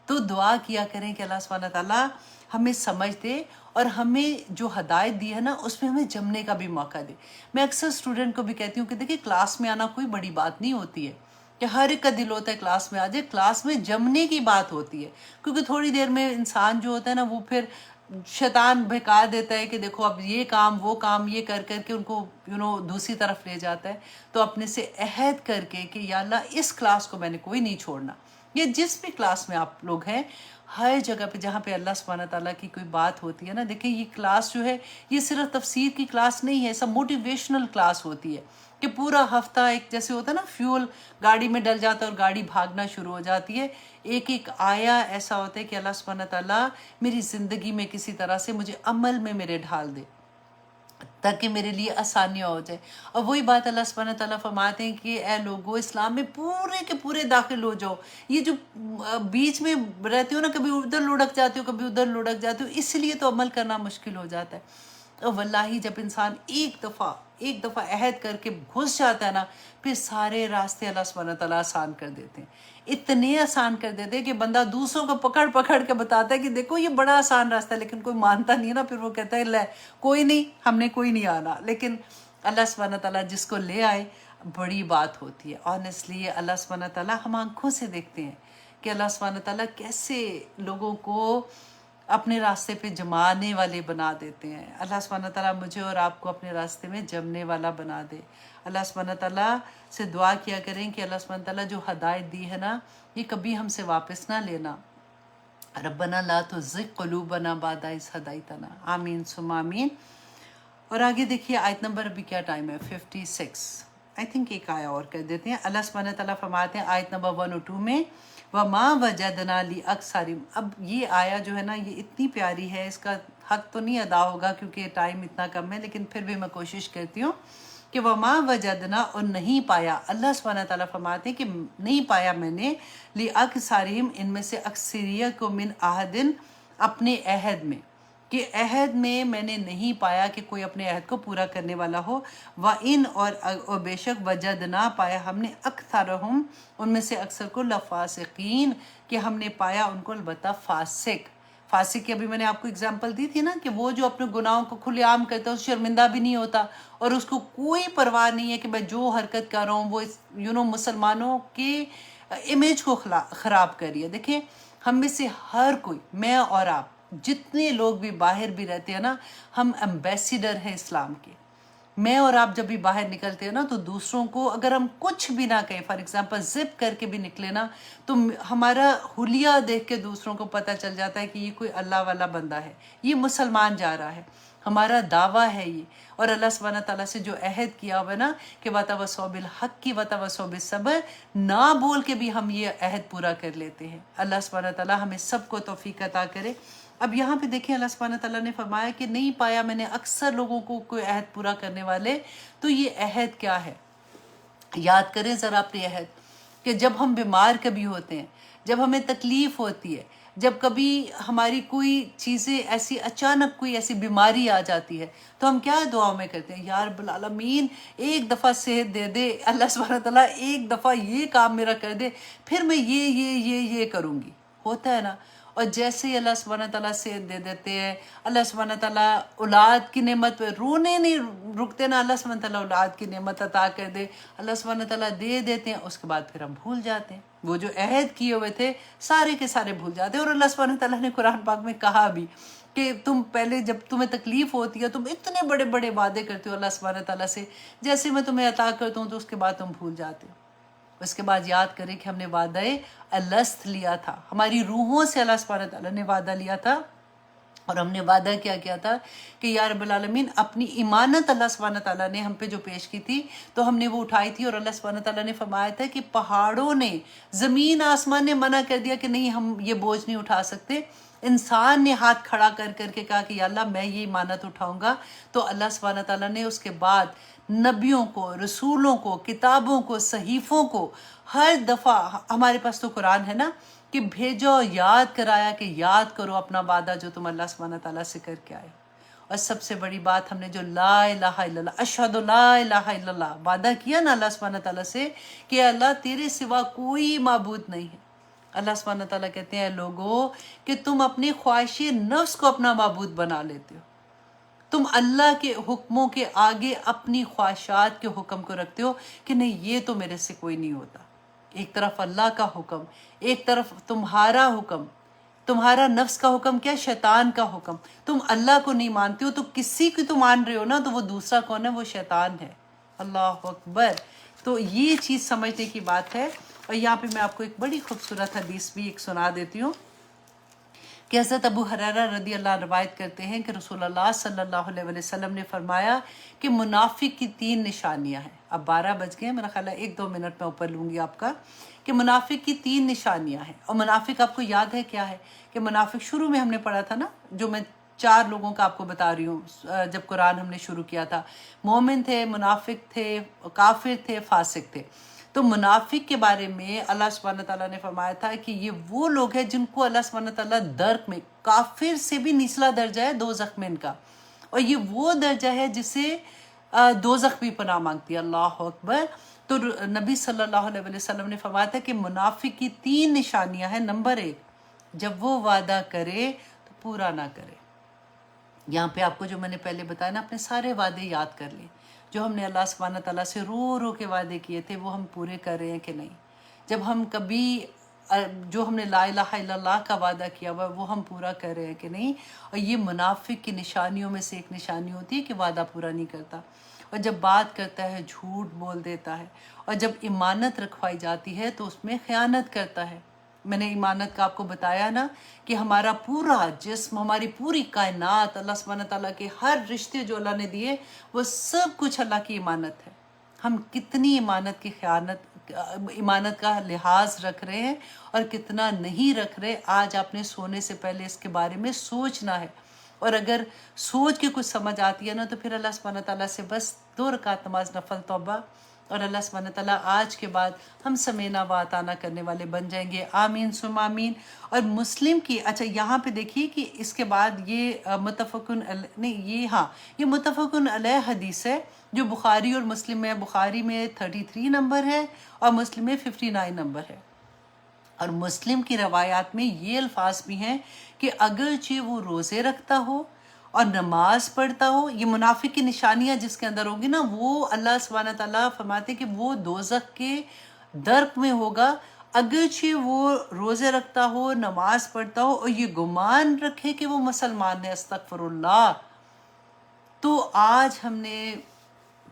تو دعا کیا کریں کہ اللہ سبحانہ تعالیٰ ہمیں سمجھ دے اور ہمیں جو ہدایت دی ہے نا اس میں ہمیں جمنے کا بھی موقع دے. میں اکثر اسٹوڈنٹ کو بھی کہتی ہوں کہ دیکھیں کلاس میں آنا کوئی بڑی بات نہیں ہوتی ہے کہ ہر ایک کا دل ہوتا ہے کلاس میں آ جائے. کلاس میں جمنے کی بات ہوتی ہے کیونکہ تھوڑی دیر میں انسان جو ہوتا ہے نا وہ پھر شیطان بہکا دیتا ہے کہ دیکھو اب یہ کام وہ کام یہ کر کر کے ان کو دوسری طرف لے جاتا ہے. تو اپنے سے عہد کر کے کہ یا اللہ اس کلاس کو میں نے کوئی نہیں چھوڑنا. یہ جس بھی کلاس میں آپ لوگ ہیں ہر جگہ پہ جہاں پہ اللہ سبحانہ تعالیٰ کی کوئی بات ہوتی ہے نا، دیکھیں یہ کلاس جو ہے یہ صرف تفسیر کی کلاس نہیں ہے، ایسا موٹیویشنل کلاس ہوتی ہے کہ پورا ہفتہ ایک جیسے ہوتا ہے نا فیول گاڑی میں ڈل جاتا ہے اور گاڑی بھاگنا شروع ہو جاتی ہے. ایک ایک آیا ایسا ہوتا ہے کہ اللہ سبحانہ تعالیٰ میری زندگی میں کسی طرح سے مجھے عمل میں میرے ڈھال دے تاکہ میرے لیے آسانیاں ہو جائے. اور وہی بات اللہ سبحانہ تعالیٰ فرماتے ہیں کہ اے لوگو اسلام میں پورے کے پورے داخل ہو جاؤ. یہ جو بیچ میں رہتے ہو نا، کبھی ادھر لڑک جاتے ہو کبھی ادھر لڑک جاتے ہو، اس لیے تو عمل کرنا مشکل ہو جاتا ہے. اور واللہ جب انسان ایک دفعہ عہد کر کے گھس جاتا ہے نا، پھر سارے راستے اللہ سبحانہ تعالیٰ آسان کر دیتے ہیں. اتنے آسان کر دیتے ہیں کہ بندہ دوسروں کو پکڑ پکڑ کے بتاتا ہے کہ دیکھو یہ بڑا آسان راستہ ہے، لیکن کوئی مانتا نہیں ہے نا. پھر وہ کہتا ہے لے کوئی نہیں، ہم نے کوئی نہیں آنا. لیکن اللہ سبحانہ تعالیٰ جس کو لے آئے بڑی بات ہوتی ہے. آنیسٹلی اللہ سبحانہ تعالیٰ ہم آنکھوں سے دیکھتے ہیں کہ اللہ سبحانہ تعالیٰ کیسے لوگوں کو اپنے راستے پہ جمانے والے بنا دیتے ہیں. اللہ سبحانہ تعالیٰ مجھے اور آپ کو اپنے راستے میں جمنے والا بنا دے. اللہ سبحانہ تعالیٰ سے دعا کیا کریں کہ اللہ سبحانہ تعالیٰ جو ہدایت دی ہے نا یہ کبھی ہم سے واپس نہ لینا. ربنا لا تزغ قلوبنا بعد اذ ہدیتنا، آمین ثم آمین. اور آگے دیکھیے آیت نمبر ابھی کیا ٹائم ہے 56. آئی تھنک ایک آیا اور کر دیتے ہیں. اللہ سبحانہ تعالیٰ فرماتے ہیں آیت نمبر 102 میں وَمَا وَجَدْنَا لِأَكْثَرِهِمْ. اب یہ آیا جو ہے نا یہ اتنی پیاری ہے، اس کا حق تو نہیں ادا ہوگا کیونکہ ٹائم اتنا کم ہے، لیکن پھر بھی میں کوشش کرتی ہوں کہ وَمَا وَجَدْنَا، اور نہیں پایا. اللہ سبحانہ تعالیٰ فرماتے ہیں کہ نہیں پایا میں نے لِأَكْثَرِهِمْ ان میں سے اکثریت کو من عہد اپنے عہد میں، کہ عہد میں نے نہیں پایا کہ کوئی اپنے عہد کو پورا کرنے والا ہو. وَإِنْ اور بے شک وجدنا پایا ہم نے اکثرہم ان میں سے اکثر کو لفاسقین، کہ ہم نے پایا ان کو البتہ فاسق. کی ابھی میں نے آپ کو اگزامپل دی تھی نا کہ وہ جو اپنے گناہوں کو کھلے عام کرتا ہے اس شرمندہ بھی نہیں ہوتا اور اس کو کوئی پرواہ نہیں ہے کہ میں جو حرکت کر رہا ہوں وہ مسلمانوں کے امیج کو خراب کر رہی ہے. دیکھیں ہم میں سے ہر کوئی، میں اور آپ جتنے لوگ بھی باہر بھی رہتے ہیں نا، ہم ایمبیسیڈر ہیں اسلام کے. میں اور آپ جب بھی باہر نکلتے ہیں نا تو دوسروں کو اگر ہم کچھ بھی نہ کہیں، فار ایگزامپل زپ کر کے بھی نکلے نا، تو ہمارا حلیہ دیکھ کے دوسروں کو پتہ چل جاتا ہے کہ یہ کوئی اللہ والا بندہ ہے، یہ مسلمان جا رہا ہے. ہمارا دعویٰ ہے یہ. اور اللہ سبحانہ تعالیٰ سے جو عہد کیا ہوا ہے نا کہ وَتَوَصَّوْا بِالْحَقِّ وَتَوَصَّوْا بِالصَّبْرِ، نہ بول کے بھی ہم یہ عہد پورا کر لیتے ہیں. اللہ سبحانہ تعالیٰ ہمیں سب کو توفیق عطا کرے. اب یہاں پہ دیکھیں اللہ سبحانہ تعالیٰ نے فرمایا کہ نہیں پایا میں نے اکثر لوگوں کو کوئی عہد پورا کرنے والے. تو یہ عہد کیا ہے؟ یاد کریں ذرا اپنے عہد کہ جب ہم بیمار کبھی ہوتے ہیں، جب ہمیں تکلیف ہوتی ہے، جب کبھی ہماری کوئی چیزیں ایسی اچانک کوئی ایسی بیماری آ جاتی ہے تو ہم کیا دعا میں کرتے ہیں؟ یا رب العالمین ایک دفعہ صحت دے دے، اللہ سبحانہ تعالیٰ ایک دفعہ یہ کام میرا کر دے، پھر میں یہ کروں گی. ہوتا ہے نا. اور جیسے ہی اللہ سبحانہ تعالیٰ صحت دے دیتے ہیں، اللہ سبحانہ تعالیٰ اولاد کی نعمت پہ رونے نہیں رکتے نا، اللہ سبحانہ تعالیٰ اولاد کی نعمت عطا کر دے، اللہ سبحانہ تعالیٰ دے دیتے ہیں. اس کے بعد پھر ہم بھول جاتے ہیں وہ جو عہد کیے ہوئے تھے سارے کے سارے بھول جاتے ہیں. اور اللہ سبحانہ تعالیٰ نے قرآن پاک میں کہا بھی کہ تم پہلے جب تمہیں تکلیف ہوتی ہے تم اتنے بڑے بڑے وعدے کرتے ہو اللہ سبحانہ تعالیٰ سے، جیسے میں تمہیں عطا کرتا ہوں تو اس کے بعد تم بھول جاتے ہو. اس کے بعد یاد کریں کہ ہم نے وعدہ الست لیا تھا، ہماری روحوں سے اللہ سبحانہ تعالیٰ نے وعدہ لیا تھا. اور ہم نے وعدہ کیا تھا کہ یا رب العالمین اپنی ایمانت اللہ سبحانہ تعالیٰ نے ہم پہ جو پیش کی تھی تو ہم نے وہ اٹھائی تھی. اور اللہ سبحانہ تعالیٰ نے فرمایا تھا کہ پہاڑوں نے، زمین آسمان نے منع کر دیا کہ نہیں ہم یہ بوجھ نہیں اٹھا سکتے. انسان نے ہاتھ کھڑا کر کے کہا کہ یا اللہ میں یہ ایمانت اٹھاؤں گا. تو اللہ سبحانہ تعالیٰ نے اس کے بعد نبیوں کو، رسولوں کو، کتابوں کو، صحیفوں کو ہر دفعہ، ہمارے پاس تو قرآن ہے نا، کہ بھیجو، یاد کرایا کہ یاد کرو اپنا وعدہ جو تم اللہ سبحانہ تعالیٰ سے کر کے آئے. اور سب سے بڑی بات ہم نے جو لا الہ الا اللہ، اشہد لا الہ الا اللہ وعدہ کیا نا اللہ سبحانہ تعالیٰ سے کہ اللہ تیرے سوا کوئی معبود نہیں ہے. اللہ سبحانہ تعالیٰ کہتے ہیں لوگوں کہ تم اپنی خواہش نفس کو اپنا معبود بنا لیتے ہو، تم اللہ کے حکموں کے آگے اپنی خواہشات کے حکم کو رکھتے ہو کہ نہیں یہ تو میرے سے کوئی نہیں ہوتا۔ ایک طرف اللہ کا حکم، ایک طرف تمہارا حکم، تمہارا نفس کا حکم کیا، شیطان کا حکم۔ تم اللہ کو نہیں مانتے ہو تو کسی کی تو مان رہے ہو نا، تو وہ دوسرا کون ہے؟ وہ شیطان ہے۔ اللہ اکبر۔ تو یہ چیز سمجھنے کی بات ہے۔ اور یہاں پہ میں آپ کو ایک بڑی خوبصورت حدیث بھی ایک سنا دیتی ہوں کہ حضرت ابو ہریرہ رضی اللہ عنہ روایت کرتے ہیں کہ رسول اللہ صلی اللہ علیہ وسلم نے فرمایا کہ منافق کی 3 نشانیاں ہیں۔ اب 12 بج گئے، میرا خیال ہے 1-2 منٹ میں اوپر لوں گی آپ کا، کہ منافق کی 3 نشانیاں ہیں۔ اور منافق آپ کو یاد ہے کیا ہے؟ کہ منافق شروع میں ہم نے پڑھا تھا نا، جو میں 4 لوگوں کا آپ کو بتا رہی ہوں جب قرآن ہم نے شروع کیا تھا، مومن تھے، منافق تھے، کافر تھے، فاسق تھے۔ تو منافق کے بارے میں اللہ سبحانہ تعالیٰ نے فرمایا تھا کہ یہ وہ لوگ ہیں جن کو اللہ سبحانہ تعالیٰ درک میں، کافر سے بھی نچلا درجہ ہے دوزخ میں ان کا، اور یہ وہ درجہ ہے جسے دوزخ بھی پناہ مانگتی ہے۔ اللہ اکبر۔ تو نبی صلی اللہ علیہ وسلم نے فرمایا تھا کہ منافق کی 3 نشانیاں ہیں۔ نمبر 1، جب وہ وعدہ کرے تو پورا نہ کرے۔ یہاں پہ آپ کو جو میں نے پہلے بتایا نا، اپنے سارے وعدے یاد کر لیں جو ہم نے اللہ سبحانہ تعالیٰ سے رو رو کے وعدے کیے تھے، وہ ہم پورے کر رہے ہیں کہ نہیں۔ جب ہم کبھی جو ہم نے لا الہ الا اللہ کا وعدہ کیا ہوا وہ ہم پورا کر رہے ہیں کہ نہیں۔ اور یہ منافق کی نشانیوں میں سے ایک نشانی ہوتی ہے کہ وعدہ پورا نہیں کرتا، اور جب بات کرتا ہے جھوٹ بول دیتا ہے، اور جب امانت رکھوائی جاتی ہے تو اس میں خیانت کرتا ہے۔ میں نے امانت کا آپ کو بتایا نا کہ ہمارا پورا جسم، ہماری پوری کائنات، اللہ سبحانہ تعالیٰ کے ہر رشتے جو اللہ نے دیے وہ سب کچھ اللہ کی امانت ہے۔ ہم کتنی امانت کی خیانت، امانت کا لحاظ رکھ رہے ہیں اور کتنا نہیں رکھ رہے، آج آپ نے سونے سے پہلے اس کے بارے میں سوچنا ہے۔ اور اگر سوچ کے کچھ سمجھ آتی ہے نا تو پھر اللہ سبحانہ تعالیٰ سے بس 2 رکعت نماز نفل توبہ، اور اللہ سبحانہ تعالیٰ آج کے بعد ہم سمینا و اطاعنا کرنے والے بن جائیں گے۔ آمین ثم آمین۔ اور مسلم کی، اچھا یہاں پہ دیکھیے کہ اس کے بعد یہ متفقن نہیں، یہ متفقن علیہ حدیث ہے جو بخاری اور مسلم میں، بخاری میں 33 نمبر ہے اور مسلم میں 59 نمبر ہے۔ اور مسلم کی روایات میں یہ الفاظ بھی ہیں کہ اگرچہ وہ روزے رکھتا ہو اور نماز پڑھتا ہو، یہ منافق کی نشانیاں جس کے اندر ہوگی نا، وہ اللہ سبحانہ تعالیٰ فرماتے کہ وہ دوزخ کے درک میں ہوگا، اگرچہ وہ روزے رکھتا ہو، نماز پڑھتا ہو اور یہ گمان رکھے کہ وہ مسلمان ہے۔ استغفر اللہ۔ تو آج ہم نے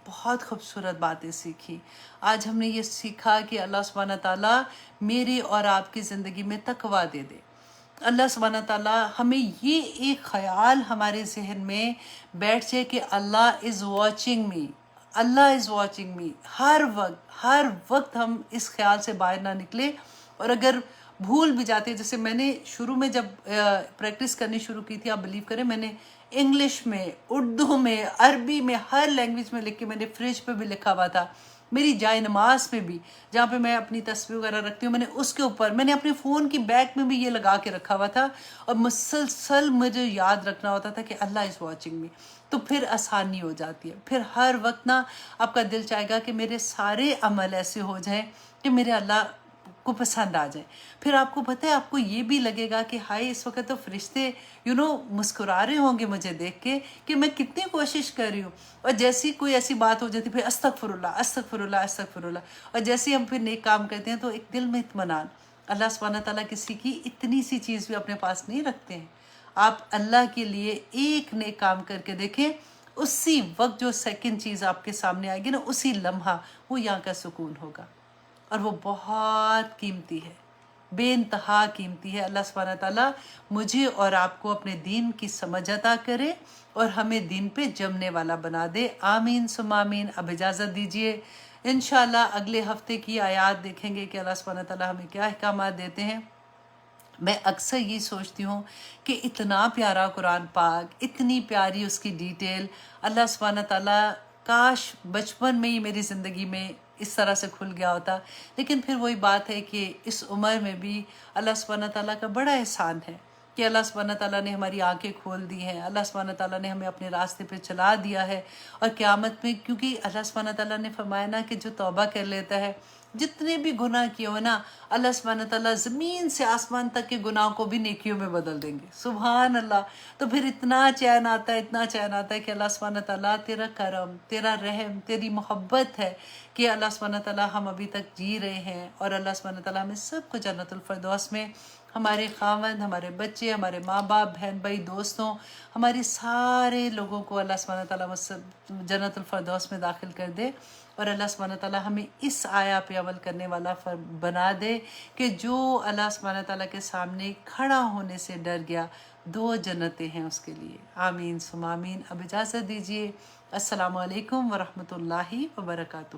بہت خوبصورت باتیں سیکھی۔ آج ہم نے یہ سیکھا کہ اللہ سبحانہ تعالیٰ میرے اور آپ کی زندگی میں تقویٰ دے دے۔ اللہ سبحانہ تعالیٰ ہمیں یہ ایک خیال ہمارے ذہن میں بیٹھ جائے کہ اللہ is watching me, Allah is watching me. ہر وقت ہم اس خیال سے باہر نہ نکلے، اور اگر بھول بھی جاتے ہیں، جیسے میں نے شروع میں جب پریکٹس کرنی شروع کی تھی، آپ بلیو کریں میں نے انگلش میں، اردو میں، عربی میں، ہر لینگویج میں لکھ کے میں نے فریج پہ بھی لکھا ہوا تھا، میری جائے نماز پہ بھی، جہاں پہ میں اپنی تصویر وغیرہ رکھتی ہوں، میں نے اس کے اوپر، میں نے اپنے فون کی بیک میں بھی یہ لگا کے رکھا ہوا تھا، اور مسلسل مجھے یاد رکھنا ہوتا تھا کہ اللہ از واچنگ می۔ تو پھر آسانی ہو جاتی ہے، پھر ہر وقت نا آپ کا دل چاہے گا کہ میرے سارے عمل ایسے ہو جائیں کہ میرے اللہ کو پسند آ جائیں۔ پھر آپ کو پتہ ہے، آپ کو یہ بھی لگے گا کہ ہائے اس وقت تو فرشتے مسکرا رہے ہوں گے مجھے دیکھ کے کہ میں کتنی کوشش کر رہی ہوں، اور جیسی کوئی ایسی بات ہو جاتی پھر استغفر اللہ استغفر اللہ استغفر اللہ، اور جیسے ہم پھر نیک کام کرتے ہیں تو ایک دل میں اطمینان۔ اللہ سبحانہ تعالیٰ کسی کی اتنی سی چیز بھی اپنے پاس نہیں رکھتے ہیں۔ آپ اللہ کے لیے ایک نیک کام کر کے دیکھیں، اسی وقت جو سیکنڈ چیز آپ کے سامنے آئے گی نا، اسی لمحہ وہ یہاں کا سکون ہوگا، اور وہ بہت قیمتی ہے، بے انتہا قیمتی ہے۔ اللہ سبحانہ تعالیٰ مجھے اور آپ کو اپنے دین کی سمجھ عطا کرے اور ہمیں دین پہ جمنے والا بنا دے۔ آمین ثم آمین۔ اب اجازت دیجیے، انشاءاللہ اگلے ہفتے کی آیات دیکھیں گے کہ اللہ سبحانہ تعالیٰ ہمیں کیا احکامات دیتے ہیں۔ میں اکثر یہ سوچتی ہوں کہ اتنا پیارا قرآن پاک، اتنی پیاری اس کی ڈیٹیل، اللہ سبحانہ تعالیٰ کاش بچپن میں ہی میری زندگی میں اس طرح سے کھل گیا ہوتا۔ لیکن پھر وہی بات ہے کہ اس عمر میں بھی اللہ سبحانہ تعالیٰ کا بڑا احسان ہے کہ اللہ سبحانہ تعالیٰ نے ہماری آنکھیں کھول دی ہیں، اللہ سبحانہ تعالیٰ نے ہمیں اپنے راستے پہ چلا دیا ہے، اور قیامت میں کیونکہ اللہ سبحانہ تعالیٰ نے فرمایا نا کہ جو توبہ کر لیتا ہے جتنے بھی گناہ کیے ہو نا، اللہ سبحانہ تعالیٰ زمین سے آسمان تک کے گناہ کو بھی نیکیوں میں بدل دیں گے. سبحان اللہ. تو پھر اتنا چین آتا ہے، اتنا چین آتا ہے کہ اللہ سبحانہ تعالیٰ تیرا کرم، تیرا رحم، تیری محبت ہے کہ اللہ سبحانہ تعالیٰ ہم ابھی تک جی رہے ہیں، اور اللہ سبحانہ تعالیٰ ہمیں سب کو جنت الفردوس میں، ہمارے خاوند، ہمارے بچے، ہمارے ماں باپ، بہن بھائی، دوستوں، ہمارے سارے لوگوں کو اللہ سبحانہ تعالیٰ جنت الفردوس میں داخل کر دے. اور اللہ سبحانہ تعالیٰ ہمیں اس آیا پہ عمل کرنے والا بنا دے کہ جو اللہ سبحانہ تعالیٰ کے سامنے کھڑا ہونے سے ڈر گیا، 2 جنتیں ہیں اس کے لیے. آمین ثم آمین. اب اجازت دیجیے. السلام علیکم ورحمۃ اللہ وبرکاتہ.